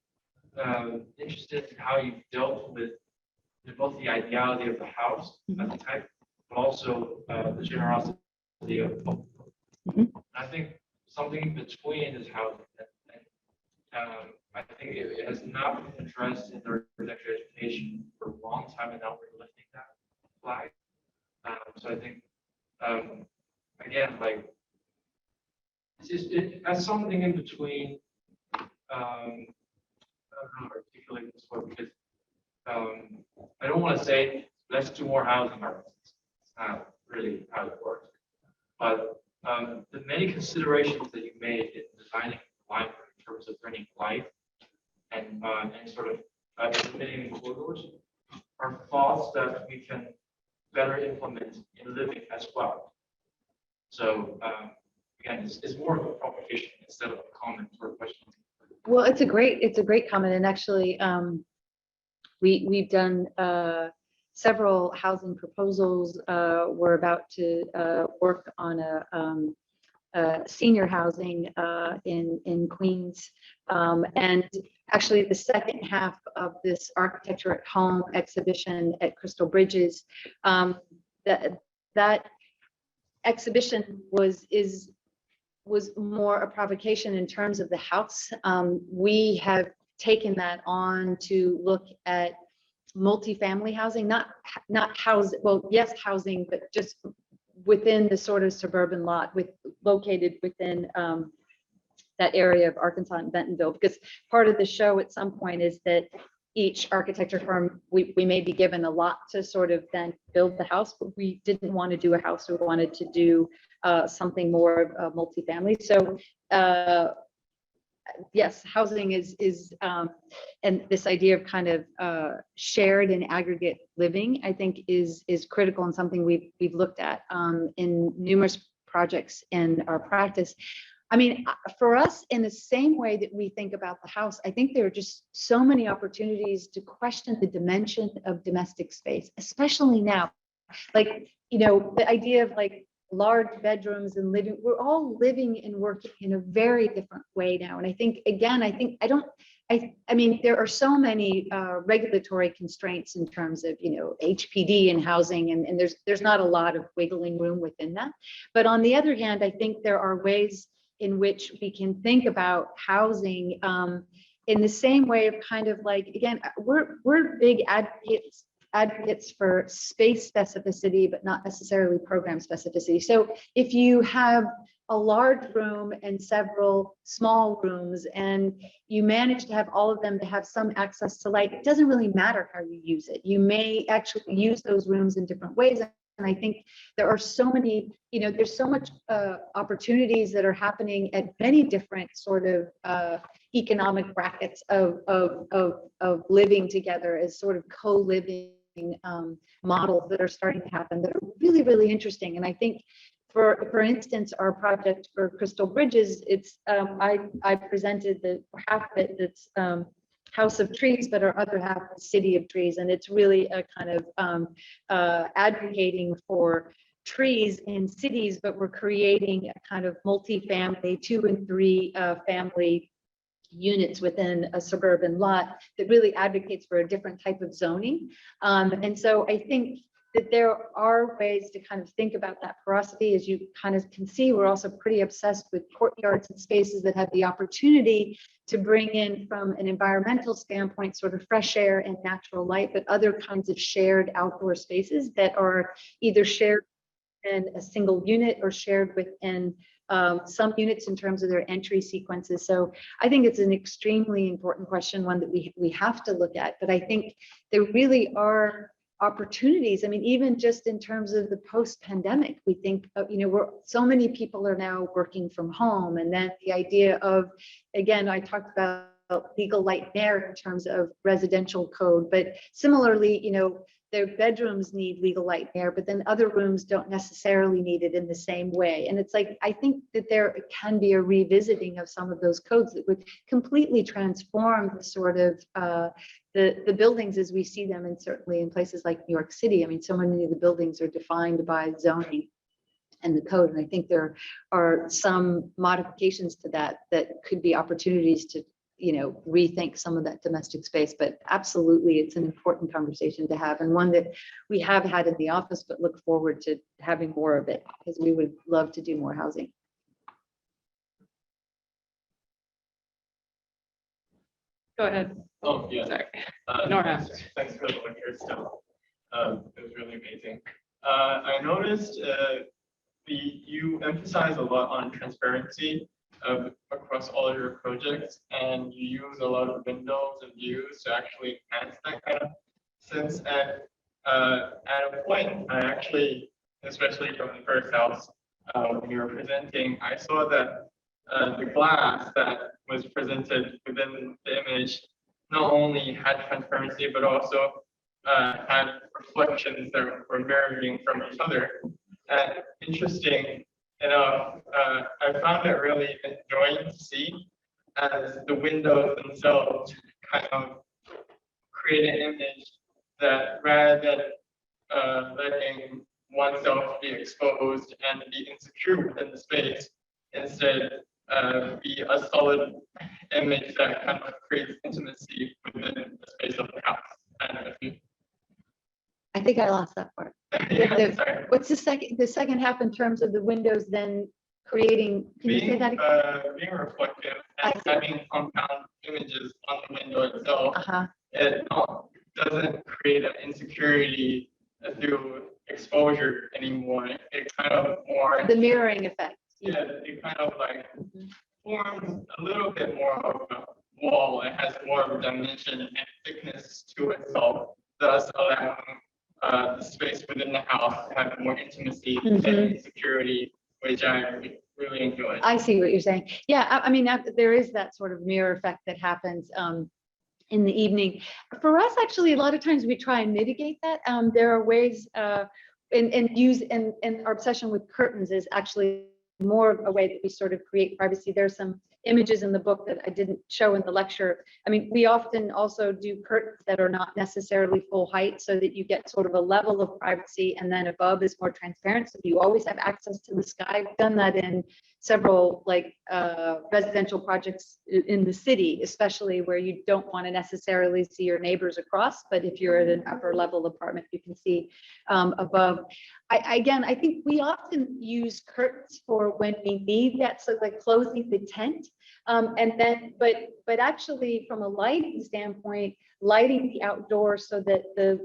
D: interested in how you've dealt with both the ideality of the house as a type, but also the generosity of both. I think something in between is housing. I think it has not been addressed in architecture education for a long time, and now we're lifting that flag. So I think, again, like, that's something in between. I don't know how to articulate this word because I don't want to say let's do more housing. It's not really how it works. But the many considerations that you made in designing the library in terms of bringing life and sort of eliminating corridors are thoughts that we can better implement in living as well. So again, it's more of a provocation instead of a comment or a question.
B: Well, it's a great comment, and actually, we've done several housing proposals. We're about to work on a senior housing in Queens, and actually the second half of this Architecture at Home exhibition at Crystal Bridges, that exhibition was more a provocation in terms of the house. We have taken that on to look at multifamily housing, not housing, well, yes, housing, but just within the sort of suburban lot located within that area of Arkansas and Bentonville, because part of the show at some point is that each architecture firm, we may be given a lot to sort of then build the house, but we didn't want to do a house. We wanted to do something more multifamily. So yes, housing is and this idea of kind of shared and aggregate living, I think is critical and something we've looked at in numerous projects in our practice. I mean, for us, in the same way that we think about the house, I think there are just so many opportunities to question the dimension of domestic space, especially now. Like, you know, the idea of like large bedrooms and living, we're all living and working in a very different way now. And I think, again, I mean, there are so many regulatory constraints in terms of, you know, HPD and housing, and there's not a lot of wiggling room within that. But on the other hand, I think there are ways in which we can think about housing in the same way of kind of like, again, we're big advocates for space specificity, but not necessarily program specificity. So if you have a large room and several small rooms and you manage to have all of them to have some access to light, it doesn't really matter how you use it. You may actually use those rooms in different ways. And I think there are so many, you know, there's so much opportunities that are happening at many different sort of economic brackets of living together as sort of co-living models that are starting to happen that are really, really interesting. And I think for instance, our project for Crystal Bridges, it's I presented the half of it that's House of Trees, but our other half is City of Trees, and it's really a kind of advocating for trees in cities, but we're creating a kind of multi-family, 2 and 3 family units within a suburban lot that really advocates for a different type of zoning. And so I think that there are ways to kind of think about that porosity. As you kind of can see, we're also pretty obsessed with courtyards and spaces that have the opportunity to bring in, from an environmental standpoint, sort of fresh air and natural light, but other kinds of shared outdoor spaces that are either shared in a single unit or shared within some units in terms of their entry sequences. So I think it's an extremely important question, one that we have to look at. But I think there really are opportunities. I mean, even just in terms of the post-pandemic, we think, you know, so many people are now working from home. And then the idea of, again, I talked about legal light and air in terms of residential code, but similarly, you know, their bedrooms need legal light and air, but then other rooms don't necessarily need it in the same way. And it's like, I think that there can be a revisiting of some of those codes that would completely transform the sort of the buildings as we see them, and certainly in places like New York City. I mean, so many of the buildings are defined by zoning and the code. And I think there are some modifications to that that could be opportunities to rethink some of that domestic space. But absolutely, it's an important conversation to have, and one that we have had in the office, but look forward to having more of it, because we would love to do more housing.
C: Go ahead.
D: Oh, yeah.
C: Sorry.
D: Nora. Thanks for the lecture still. It was really amazing. I noticed you emphasize a lot on transparency across all of your projects, and you use a lot of windows and views to actually enhance that kind of sense. And at a point, I actually, especially from the first house, when you were presenting, I saw that the glass that was presented within the image not only had transparency, but also had reflections that were mirroring from each other. And interesting enough, I found it really enjoying to see, as the windows themselves kind of create an image that, rather than letting oneself be exposed and be insecure within the space, instead be a solid image that kind of creates intimacy within the space of the house. And if you,
B: I think I lost that part.
D: sorry.
B: What's the second half in terms of the windows then creating, can you say that again?
D: Being reflective and having compound images on the window itself, it doesn't create an insecurity through exposure anymore. It kind of more
B: The mirroring effect.
D: yeah, it kind of like forms a little bit more of a wall. It has more of a dimension and thickness to itself, thus allowing the space within the house to have more intimacy and security, which I really enjoy.
B: I see what you're saying. Yeah, I mean, there is that sort of mirror effect that happens in the evening. For us, actually, a lot of times we try and mitigate that. There are ways, and our obsession with curtains is actually more a way that we sort of create privacy. There's some images in the book that I didn't show in the lecture. I mean, we often also do curtains that are not necessarily full height, so that you get sort of a level of privacy, and then above is more transparent, so you always have access to the sky. I've done that in several residential projects in the city, especially where you don't want to necessarily see your neighbors across, but if you're at an upper level apartment, you can see above. I think we often use curtains for when we need that, so like closing the tent. But actually from a lighting standpoint, lighting the outdoors so that the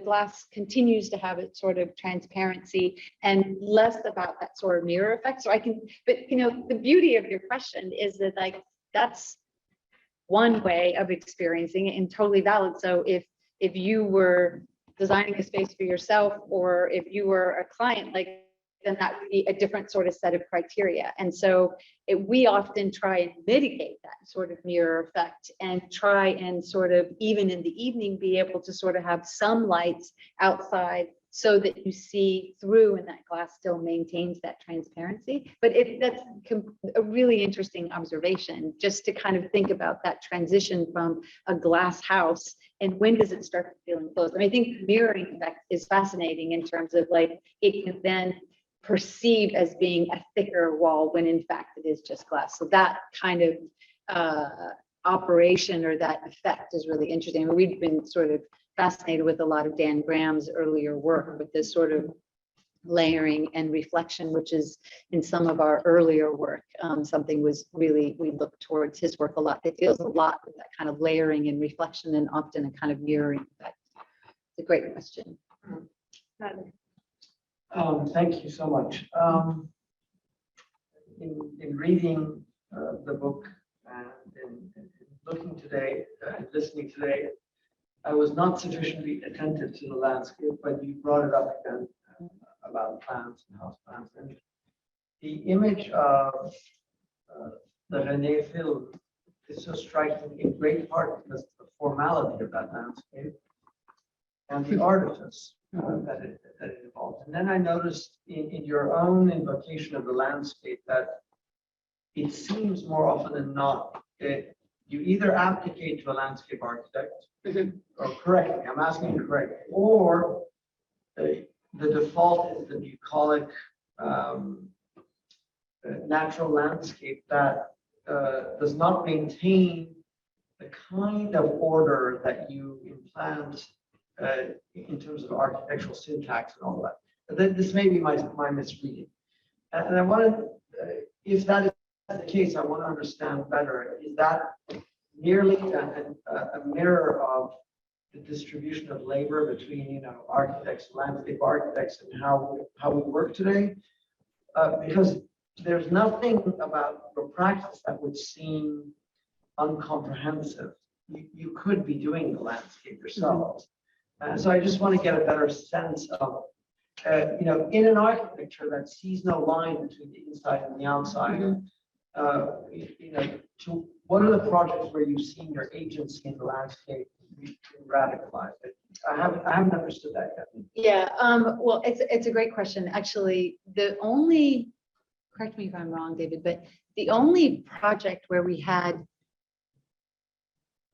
B: glass continues to have its sort of transparency, and less about that sort of mirror effect. So but the beauty of your question is that that's one way of experiencing it, and totally valid. So if you were designing a space for yourself, or if you were a client, then that would be a different sort of set of criteria. And so we often try and mitigate that sort of mirror effect, and try and sort of, even in the evening, be able to sort of have some lights outside so that you see through, and that glass still maintains that transparency. But that's a really interesting observation, just to kind of think about that transition from a glass house, and when does it start to feel enclosed. I mean, I think mirroring effect is fascinating in terms of it can then perceived as being a thicker wall, when in fact it is just glass. So that kind of operation, or that effect, is really interesting. I mean, we've been sort of fascinated with a lot of Dan Graham's earlier work with this sort of layering and reflection, which is in some of our earlier work. Something was really, we look towards his work a lot. It deals a lot with that kind of layering and reflection, and often a kind of mirroring effect. It's a great question.
A: Thank you so much. In reading the book and in looking today and listening today, I was not sufficiently attentive to the landscape, but you brought it up again about plants and house plants. And the image of the René film is so striking in great part because of the formality of that landscape and the artifice that it involves. And then I noticed in your own invocation of the landscape that it seems more often than not that you either abdicate to a landscape architect, or correct me, I'm asking you to correct me, or the default is the bucolic natural landscape that does not maintain the kind of order that you implant in terms of architectural syntax and all that. This may be my misreading. And I want to, if that is the case, I want to understand better. Is that merely a mirror of the distribution of labor between, you know, architects, landscape architects, and how we work today? Because there's nothing about your practice that would seem uncomprehensive. You could be doing the landscape yourselves. So I just want to get a better sense of, you know, in an architecture that sees no line between the inside and the outside, you know, to what are the projects where you've seen your agency in the landscape radicalized? I haven't understood that yet.
B: Yeah, well, it's a great question. Actually, the only, correct me if I'm wrong, David, but the only project where we had,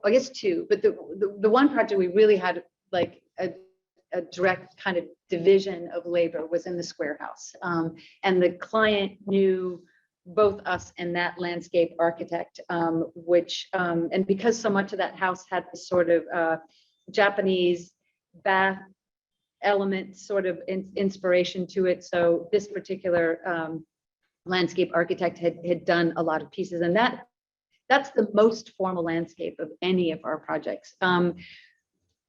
B: I guess two, but the one project we really had like a direct kind of division of labor was in the Square House. And the client knew both us and that landscape architect, which, and because so much of that house had this sort of Japanese bath element sort of inspiration to it. So this particular landscape architect had done a lot of pieces, and that's the most formal landscape of any of our projects.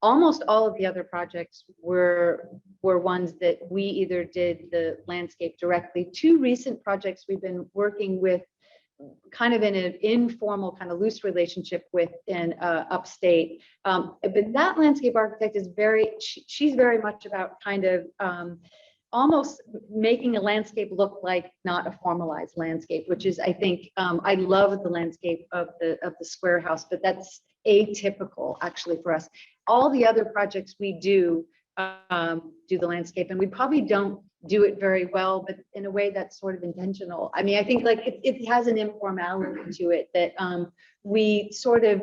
B: Almost all of the other projects were ones that we either did the landscape directly. Two recent projects we've been working with kind of in an informal, kind of loose relationship with in upstate. But that landscape architect is she's very much about kind of almost making a landscape look like not a formalized landscape, which is, I think, I love the landscape of the Square House, but that's atypical actually for us. All the other projects we do the landscape, and we probably don't do it very well, but in a way that's sort of intentional. I mean, I think like it has an informality to it that we sort of,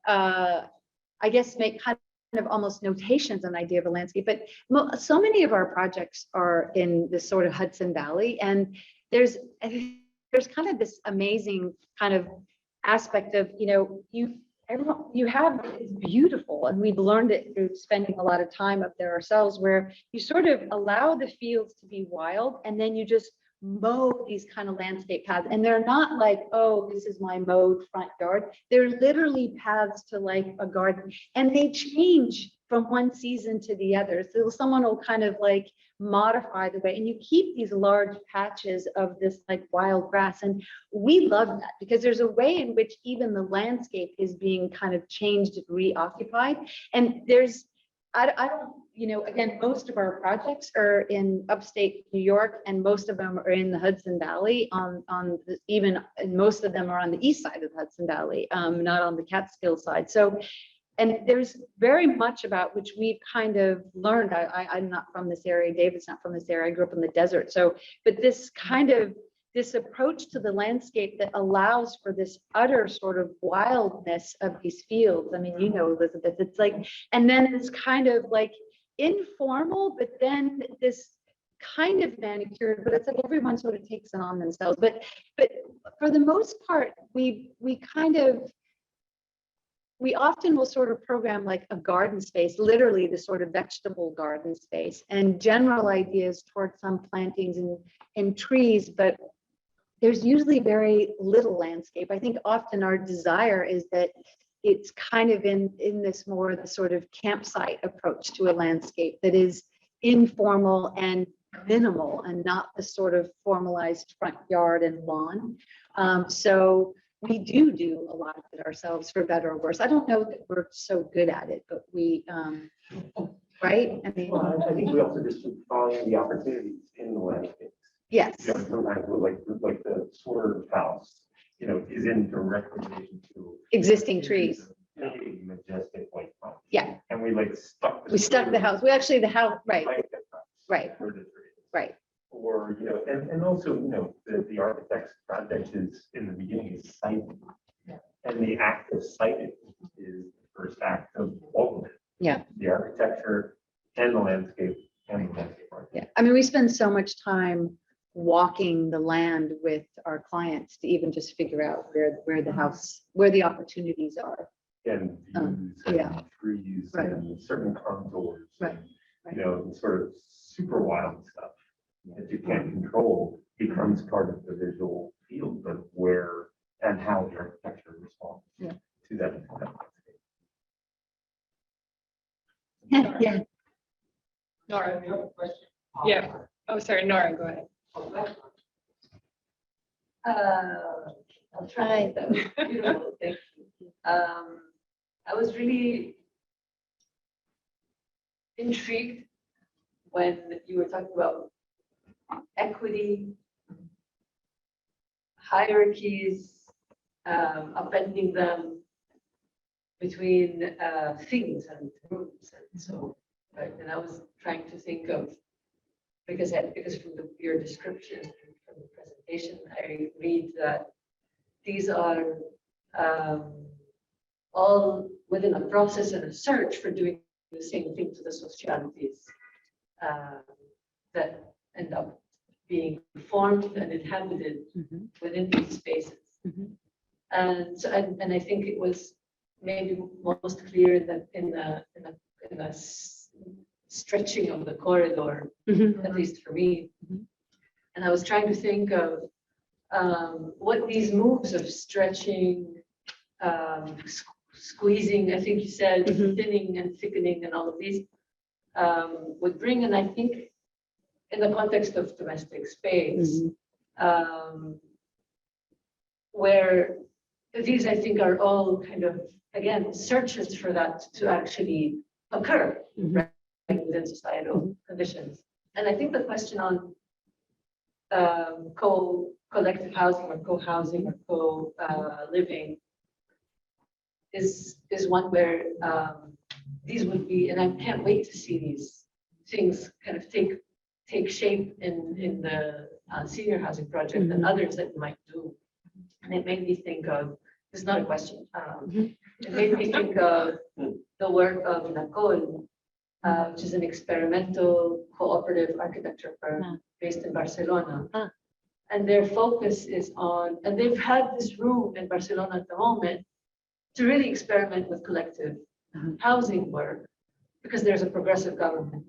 B: I guess, make kind of almost notations on idea of a landscape. But so many of our projects are in this sort of Hudson Valley, and there's kind of this amazing kind of aspect of, you know, you have, it's beautiful, and we've learned it through spending a lot of time up there ourselves, where you sort of allow the fields to be wild, and then you just mow these kind of landscape paths, and they're not like, oh, this is my mowed front yard. They're literally paths to like a garden, and they change from one season to the other. So someone will kind of like modify the way, and you keep these large patches of this like wild grass. And we love that because there's a way in which even the landscape is being kind of changed and reoccupied. And there's, I don't, you know, again, most of our projects are in upstate New York, and most of them are in the Hudson Valley and most of them are on the east side of the Hudson Valley, not on the Catskill side. So, and there's very much about which we've kind of learned. I'm not from this area. David's not from this area. I grew up in the desert. So, but this kind of, this approach to the landscape that allows for this utter sort of wildness of these fields. I mean, you know, Elizabeth, it's like, and then it's kind of like informal, but then this kind of manicured, but it's like everyone sort of takes it on themselves. But for the most part, we often will sort of program like a garden space, literally the sort of vegetable garden space, and general ideas towards some plantings and trees, but there's usually very little landscape. I think often our desire is that it's kind of in this more the sort of campsite approach to a landscape that is informal and minimal and not the sort of formalized front yard and lawn. So we do a lot of it ourselves, for better or worse. I don't know that we're so good at it, but we, right? I mean,
E: well, I think we also just keep following the opportunities in the landscape.
B: yes.
E: You know, sometimes we're like the sort house, you know, is in direct relation to
B: Existing trees.
E: Big, majestic white pine.
B: Yeah.
E: And we like stuck.
B: We stuck the house. We actually, the house, right, right,
E: For the trees.
B: right.
E: Or, you know, and also, you know, the architect's project is in the beginning is siting. And the act of siting is the first act of all of it.
B: Yeah.
E: The architecture and the landscape and the landscape art.
B: Yeah. I mean, we spend so much time walking the land with our clients to even just figure out where the house, where the opportunities are.
E: and views
B: yeah.
E: and trees
B: Right.
E: and certain contours.
B: Right,
E: You know, sort of super wild stuff that you can't control becomes part of the visual field of where and how the architecture responds
B: Yeah.
E: to that.
B: Yeah.
C: Nora. Yeah. Oh, sorry, Nora, go ahead.
F: I'll try. That was beautiful. Thank you. I was really intrigued when you were talking about equity, hierarchies, upending them between things and rooms and so. Right. And I was trying to think of because from your description from the presentation, I read that these are all within a process and a search for doing the same thing to the socialities that end up being formed and inhabited within these spaces. And so, and I think it was maybe most clear that in the stretching of the corridor, at least for me. And I was trying to think of what these moves of stretching, squeezing, I think you said, thinning and thickening and all of these would bring. And I think in the context of domestic space, where these, I think, are all kind of, again, searches for that to actually occur right, within societal conditions. And I think the question on collective housing or co-housing or co-living is one where these would be, and I can't wait to see these things kind of take shape in the senior housing project and others that we might do. And it made me think of, this is not a question, it made me think of the work of Nicole, which is an experimental cooperative architecture firm based in Barcelona. And their focus is on, and they've had this room in Barcelona at the moment to really experiment with collective housing work, because there's a progressive government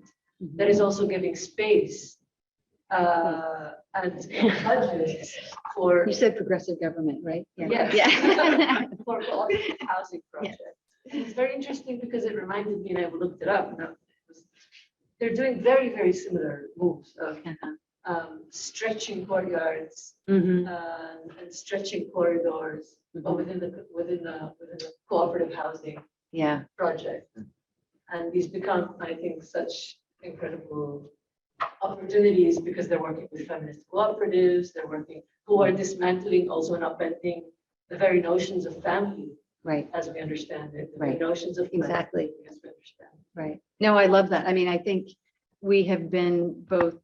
F: that is also giving space and budgets for.
B: You said progressive government, right?
F: Yes.
B: Yeah.
F: For cooperative housing projects. And it's very interesting because it reminded me, and I looked it up, and they're doing very, very similar moves of stretching courtyards and stretching corridors, but within the cooperative housing project. And these become, I think, such incredible opportunities because they're working with feminist cooperatives, they're working who are dismantling also and upending the very notions of family,
B: Right.
F: as we understand it, the
B: Right.
F: very notions of
B: Exactly.
F: as we understand it.
B: Right. No, I love that. I mean, I think we have been both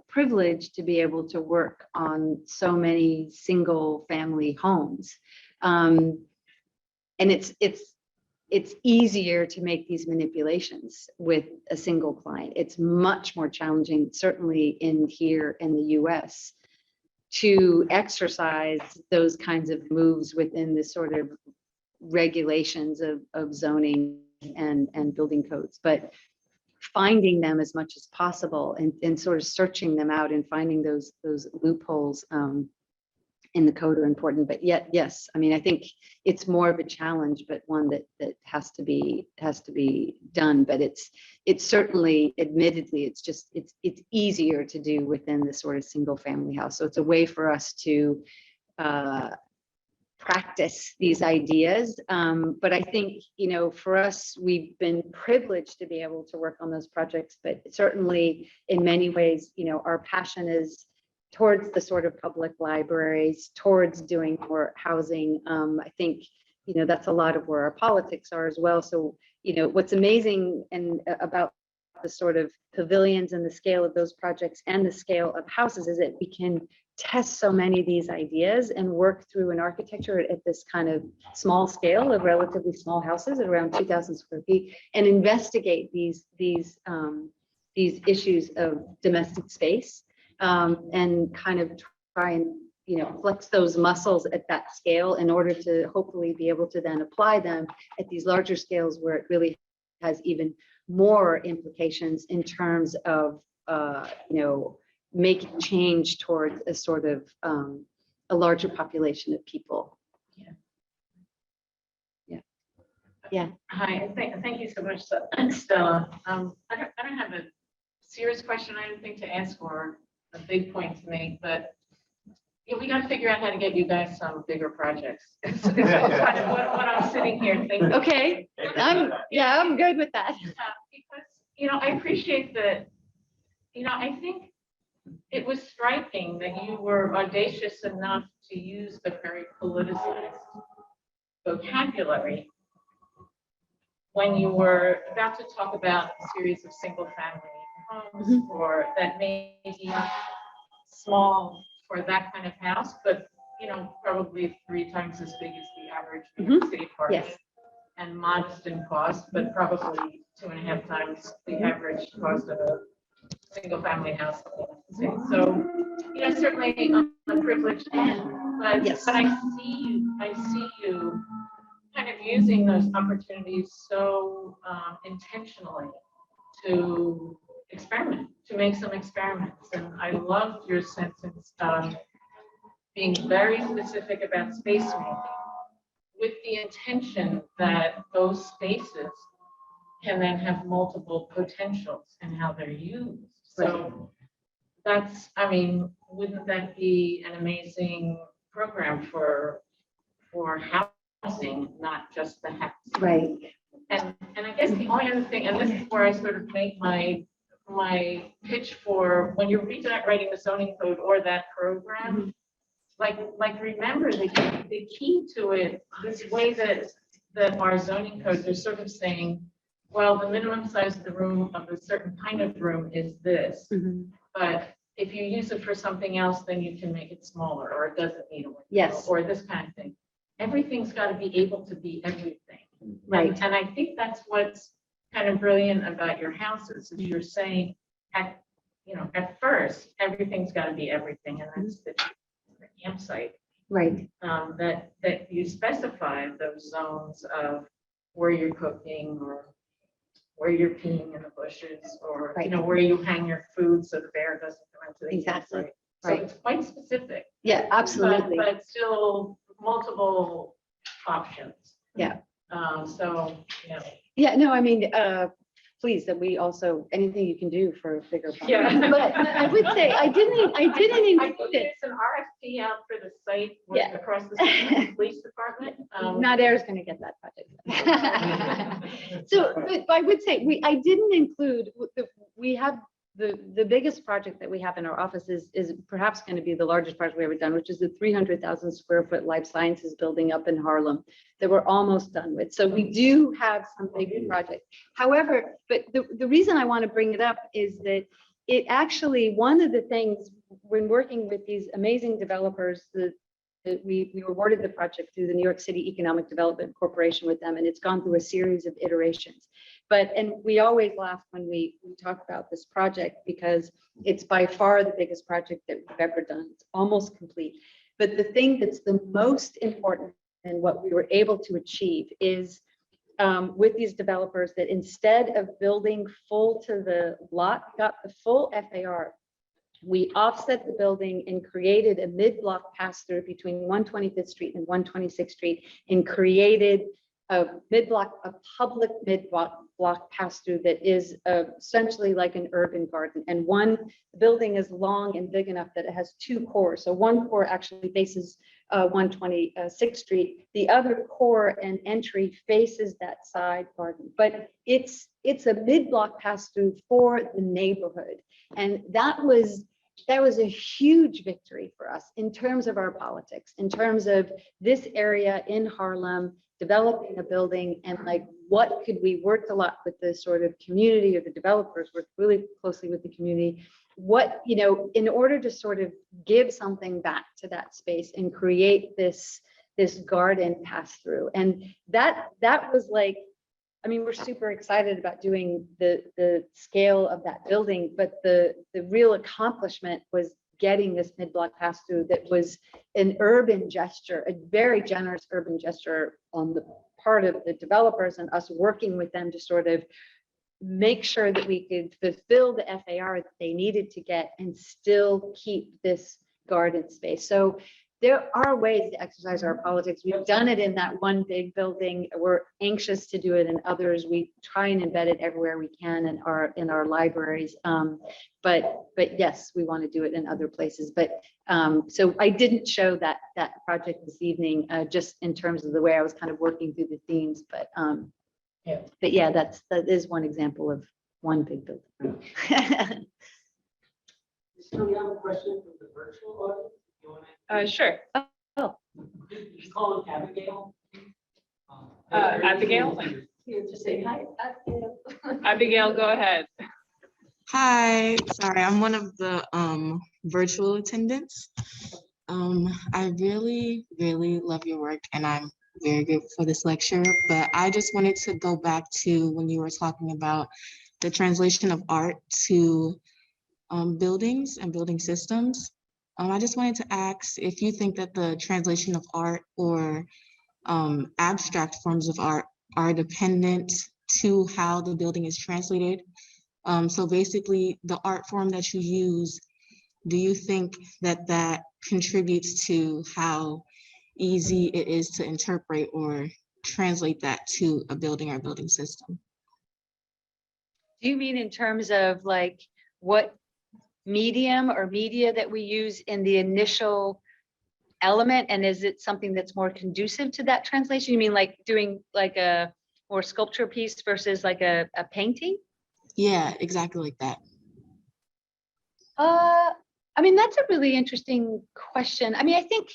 B: privileged to be able to work on so many single family homes. And it's easier to make these manipulations with a single client. It's much more challenging, certainly here in the US, to exercise those kinds of moves within the sort of regulations of zoning and building codes. But finding them as much as possible and sort of searching them out and finding those loopholes in the code are important. But yet, yes, I mean, I think it's more of a challenge, but one that has to be done. But it's certainly, admittedly, it's easier to do within the sort of single family house. So it's a way for us to practice these ideas. But I think, you know, for us, we've been privileged to be able to work on those projects, but certainly in many ways, you know, our passion is towards the sort of public libraries, towards doing more housing. I think, you know, that's a lot of where our politics are as well. So, you know, what's amazing and about the sort of pavilions and the scale of those projects and the scale of houses is that we can test so many of these ideas and work through an architecture at this kind of small scale of relatively small houses at around 2,000 square feet and investigate these issues of domestic space and kind of try and flex those muscles at that scale in order to hopefully be able to then apply them at these larger scales where it really has even more implications in terms of, making change towards a sort of a larger population of people. Yeah.
F: Hi, thank you so much, Stella. I don't have a serious question, I don't think, to ask, or a big point to make, but yeah, we got to figure out how to get you guys some bigger projects. It's kind of what I'm sitting here thinking.
B: Okay, I'm good with that.
F: Because, I appreciate that, I think it was striking that you were audacious enough to use the very politicized vocabulary when you were about to talk about a series of single-family homes, or that may be small for that kind of house, but probably 3 times as big as the average New York City apartment,
B: Yes.
F: and modest in cost, but probably 2.5 times the average cost of a single-family house. So, certainly on the privileged end, but
B: Yes.
F: but I see you kind of using those opportunities so intentionally to experiment, to make some experiments. And I loved your sentence being very specific about space making, with the intention that those spaces can then have multiple potentials in how they're used. So that's, wouldn't that be an amazing program for housing, not just the house?
B: Right.
F: And I guess the only other thing, and this is where I sort of make my pitch for when you're rewriting the zoning code or that program, like remember the key to it, this way that our zoning codes are sort of saying, well, the minimum size of the room of a certain kind of room is this, but if you use it for something else, then you can make it smaller, or it doesn't need a window,
B: Yes.
F: or this kind of thing. Everything's got to be able to be everything.
B: Right.
F: And I think that's what's kind of brilliant about your houses, is you're saying at first, everything's got to be everything, and that's the campsite.
B: Right.
F: That you specify those zones of where you're cooking, or where you're peeing in the bushes, or where you hang your food so the bear doesn't come into the
B: Exactly.
F: campsite. So
B: Right.
F: it's quite specific.
B: Yeah, absolutely.
F: But still multiple options.
B: Yeah.
F: So,
B: Yeah, no, please, that we also, anything you can do for a bigger project.
F: Yeah.
B: But I would say, I didn't
F: I
B: include
F: think
B: it.
F: there's an RFP out for the site
B: Yeah.
F: across the street from the police department.
B: Nader's going to get that project. So, but I would say, I didn't include, we have the biggest project that we have in our office is perhaps going to be the largest project we've ever done, which is the 300,000 square foot life sciences building up in Harlem that we're almost done with. So we do have some big projects. However, but the reason I want to bring it up is that it actually, one of the things when working with these amazing developers, that we awarded the project through the New York City Economic Development Corporation with them, and it's gone through a series of iterations. And we always laugh when we talk about this project, because it's by far the biggest project that we've ever done. It's almost complete. But the thing that's the most important and what we were able to achieve is with these developers, that instead of building full to the lot, got the full FAR. We offset the building and created a mid-block pass-through between 125th Street and 126th Street, and created a public mid-block pass-through that is essentially like an urban garden. And one building is long and big enough that it has 2 cores. So one core actually faces 126th Street. The other core and entry faces that side garden. But it's a mid-block pass-through for the neighborhood. And that was a huge victory for us in terms of our politics, in terms of this area in Harlem, developing a building, and like, what could we worked a lot with the sort of community, or the developers worked really closely with the community. What, in order to sort of give something back to that space and create this garden pass through. And that was like, we're super excited about doing the scale of that building, but the real accomplishment was getting this mid-block pass-through that was an urban gesture, a very generous urban gesture on the part of the developers and us working with them to sort of make sure that we could fulfill the FAR that they needed to get and still keep this garden space. So there are ways to exercise our politics. We've done it in that one big building. We're anxious to do it in others. We try and embed it everywhere we can in our libraries. But yes, we want to do it in other places. But so I didn't show that project this evening, just in terms of the way I was kind of working through the themes. But yeah, that is one example of one big building.
G: So we have a question from the virtual audience. You wanna-
C: Sure.
G: Just call it Abigail.
C: Abigail?
F: Here to say hi.
C: Abigail, go ahead.
H: Hi, sorry, I'm one of the virtual attendants. I really, really love your work and I'm very grateful for this lecture, but I just wanted to go back to when you were talking about the translation of art to buildings and building systems. I just wanted to ask if you think that the translation of art or abstract forms of art are dependent to how the building is translated. So basically the art form that you use, do you think that that contributes to how easy it is to interpret or translate that to a building or building system?
B: Do you mean in terms of like what medium or media that we use in the initial element? And is it something that's more conducive to that translation? You mean like doing like a more sculpture piece versus like a painting?
H: Yeah, exactly like that.
B: I mean, that's a really interesting question. I mean, I think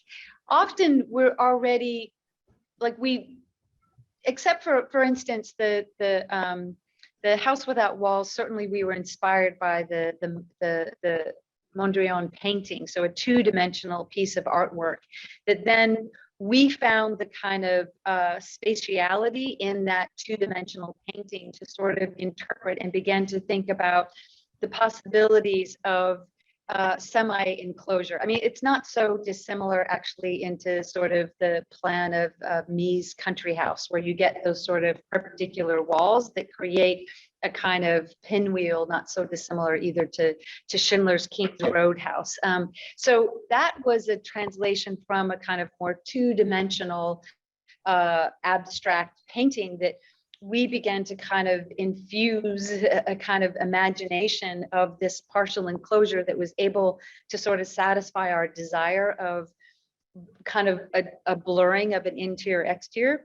B: often we're already like except for instance, the House Without Walls, certainly we were inspired by the Mondrian painting. So a two-dimensional piece of artwork that then we found the kind of spatiality in that two-dimensional painting to sort of interpret and begin to think about the possibilities of semi-enclosure. I mean, it's not so dissimilar actually into sort of the plan of Mies' country house, where you get those sort of perpendicular walls that create a kind of pinwheel, not so dissimilar either to Schindler's King's Roadhouse. So that was a translation from a kind of more two-dimensional abstract painting that we began to kind of infuse a kind of imagination of this partial enclosure that was able to sort of satisfy our desire of kind of a blurring of an interior exterior.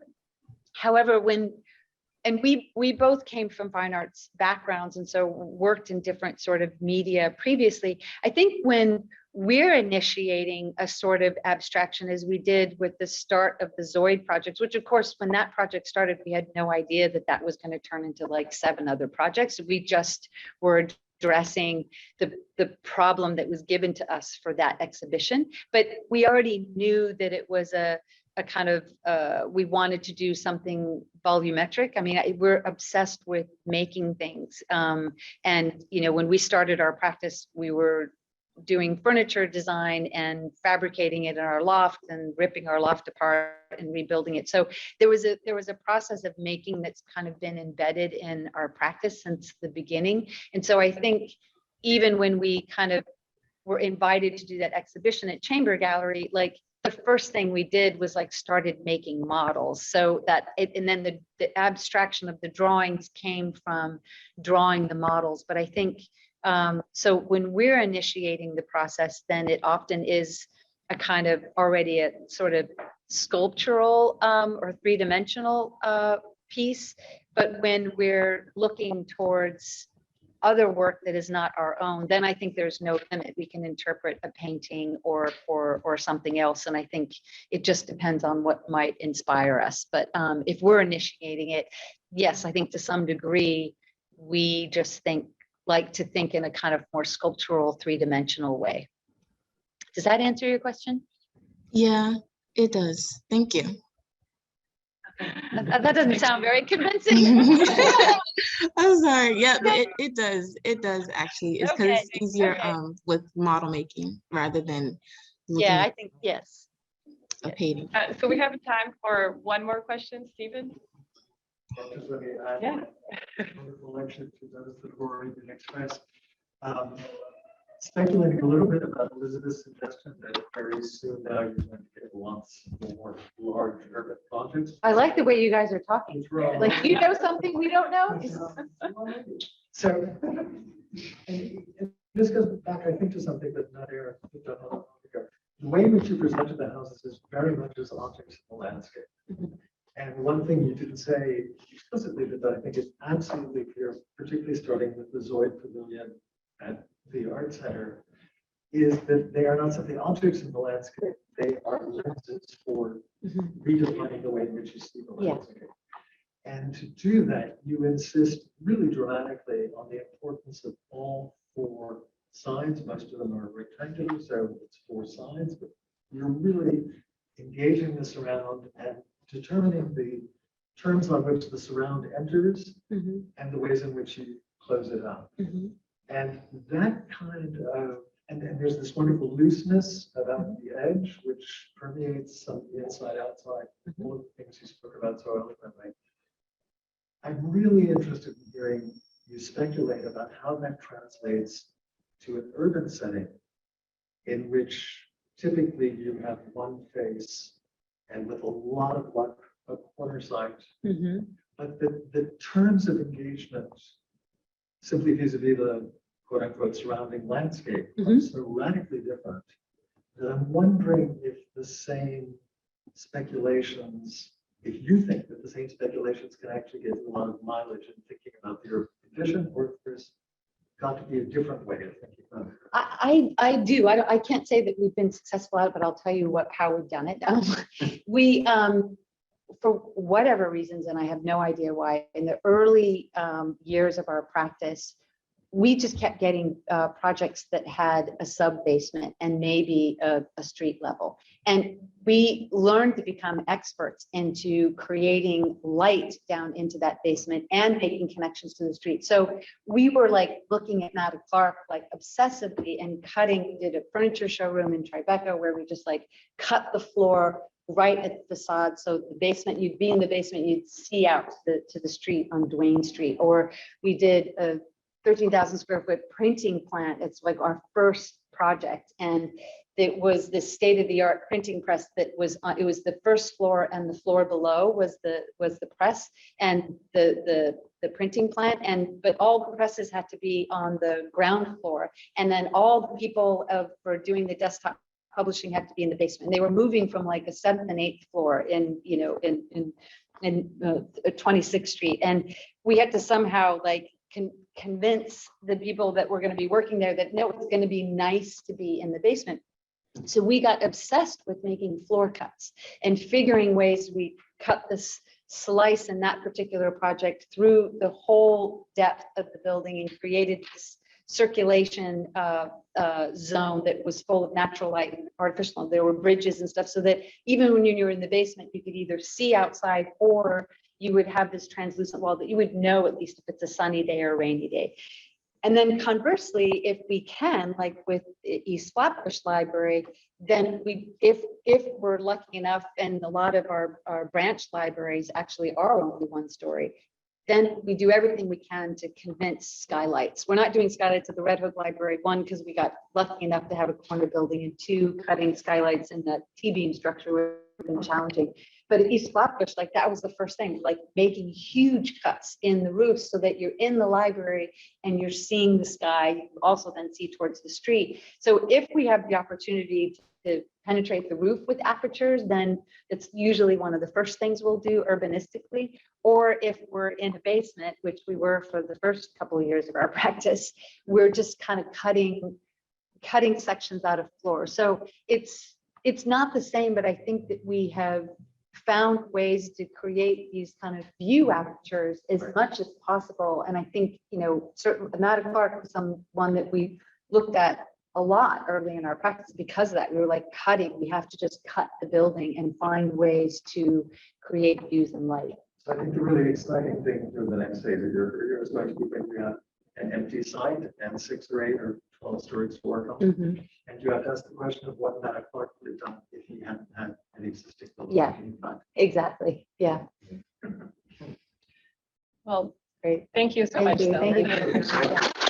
B: However, we both came from fine arts backgrounds and so worked in different sort of media previously. I think when we're initiating a sort of abstraction, as we did with the start of the Zoid projects, which of course, when that project started, we had no idea that that was going to turn into like 7 other projects. We just were addressing the problem that was given to us for that exhibition. But we already knew that it was a kind of, we wanted to do something volumetric. I mean, we're obsessed with making things. And, you know, when we started our practice, we were doing furniture design and fabricating it in our loft and ripping our loft apart and rebuilding it. So there was a process of making that's kind of been embedded in our practice since the beginning. And so I think even when we kind of were invited to do that exhibition at Chamber Gallery, like the first thing we did was like started making models. So that and then the abstraction of the drawings came from drawing the models. But I think so when we're initiating the process, then it often is a kind of already a sort of sculptural or three-dimensional piece. But when we're looking towards other work that is not our own, then I think there's no limit. We can interpret a painting or something else. And I think it just depends on what might inspire us. But if we're initiating it, yes, I think to some degree, we just like to think in a kind of more sculptural, three-dimensional way. Does that answer your question?
H: Yeah, it does. Thank you.
B: That doesn't sound very convincing.
H: I was sorry. Yeah, but it does. It does actually. It's because
B: Okay,
H: it's easier
B: okay.
H: with model making rather than looking
B: Yeah, I
H: at
B: think, yes.
H: a painting.
C: So we have time for one more question, Stephen.
I: Just let me add.
C: Yeah.
I: Wonderful lecture to those that have already been expressed. Speculating a little bit about Elizabeth's suggestion that very soon now you're going to get lots more large urban projects.
B: I like the way you guys are talking. Like, you know something we don't know?
I: So, and this goes back, I think, to something that Nadia had done a while ago. The way in which you presented the houses is very much as objects in the landscape. And one thing you didn't say explicitly, but that I think is absolutely clear, particularly starting with the Zoid Pavilion at the Art Center, is that they are not simply objects in the landscape, they are lenses for redefining the way in which you see the landscape. And to do that, you insist really dramatically on the importance of all four sides. Most of them are rectangular, so it's four sides, but you're really engaging the surround and determining the terms on which the surround enters and the ways in which you close it out. And that kind of, and there's this wonderful looseness about the edge, which permeates some inside outside, all of the things you spoke about so eloquently. I'm really interested in hearing you speculate about how that translates to an urban setting in which typically you have one face and with a lot of luck, a corner site, but the terms of engagement simply vis-a-vis the quote unquote surrounding landscape are so radically different that I'm wondering if the same speculations, if you think that the same speculations can actually get a lot of mileage in thinking about the urban condition, or if there's got to be a different way of thinking about it.
B: I do. I can't say that we've been successful at it, but I'll tell you how we've done it. We, for whatever reasons, and I have no idea why, in the early years of our practice, we just kept getting projects that had a sub basement and maybe a street level. And we learned to become experts into creating light down into that basement and making connections to the street. So we were like looking at Nada Clark like obsessively and cutting. We did a furniture showroom in Tribeca where we just like cut the floor right at the facade. So the basement, you'd be in the basement, you'd see out to the street on Duane Street. Or we did a 13,000 square foot printing plant. It's like our first project. And it was this state-of-the-art printing press that was, it was the first floor, and the floor below was the press and the printing plant. But all the presses had to be on the ground floor. And then all the people for doing the desktop publishing had to be in the basement. They were moving from like a 7th and 8th floor in 26th Street. And we had to somehow like convince the people that were going to be working there that no, it's going to be nice to be in the basement. So we got obsessed with making floor cuts and figuring ways we cut this slice in that particular project through the whole depth of the building and created this circulation zone that was full of natural light and artificial. There were bridges and stuff so that even when you were in the basement, you could either see outside or you would have this translucent wall that you would know at least if it's a sunny day or a rainy day. And then conversely, if we can, like with East Flatbush Library, then if we're lucky enough, and a lot of our branch libraries actually are only one story, then we do everything we can to convince skylights. We're not doing skylights at the Red Hook Library, one, because we got lucky enough to have a corner building, and two, cutting skylights in that T-beam structure would have been challenging. But at East Flatbush, like that was the first thing, like making huge cuts in the roof so that you're in the library and you're seeing the sky. You also then see towards the street. So if we have the opportunity to penetrate the roof with apertures, then it's usually one of the first things we'll do urbanistically. Or if we're in a basement, which we were for the first couple of years of our practice, we're just kind of cutting sections out of floors. So it's not the same, but I think that we have found ways to create these kind of view apertures as much as possible. And I think, certainly Nada Clark was someone that we looked at a lot early in our practice because of that. We were like cutting, we have to just cut the building and find ways to create views and light.
I: So I think the really exciting thing for the next phase of your career is going to be when you have an empty site and 6 or 8 or 12 stories to work on.
B: Mhm.
I: And you have to ask the question of what Matt Clark would have done if he hadn't had an existing building.
B: Yeah. Exactly. Yeah.
C: Well,
B: Great.
C: thank you so much.
B: Thank you.
C: Stella.
B: Thank you.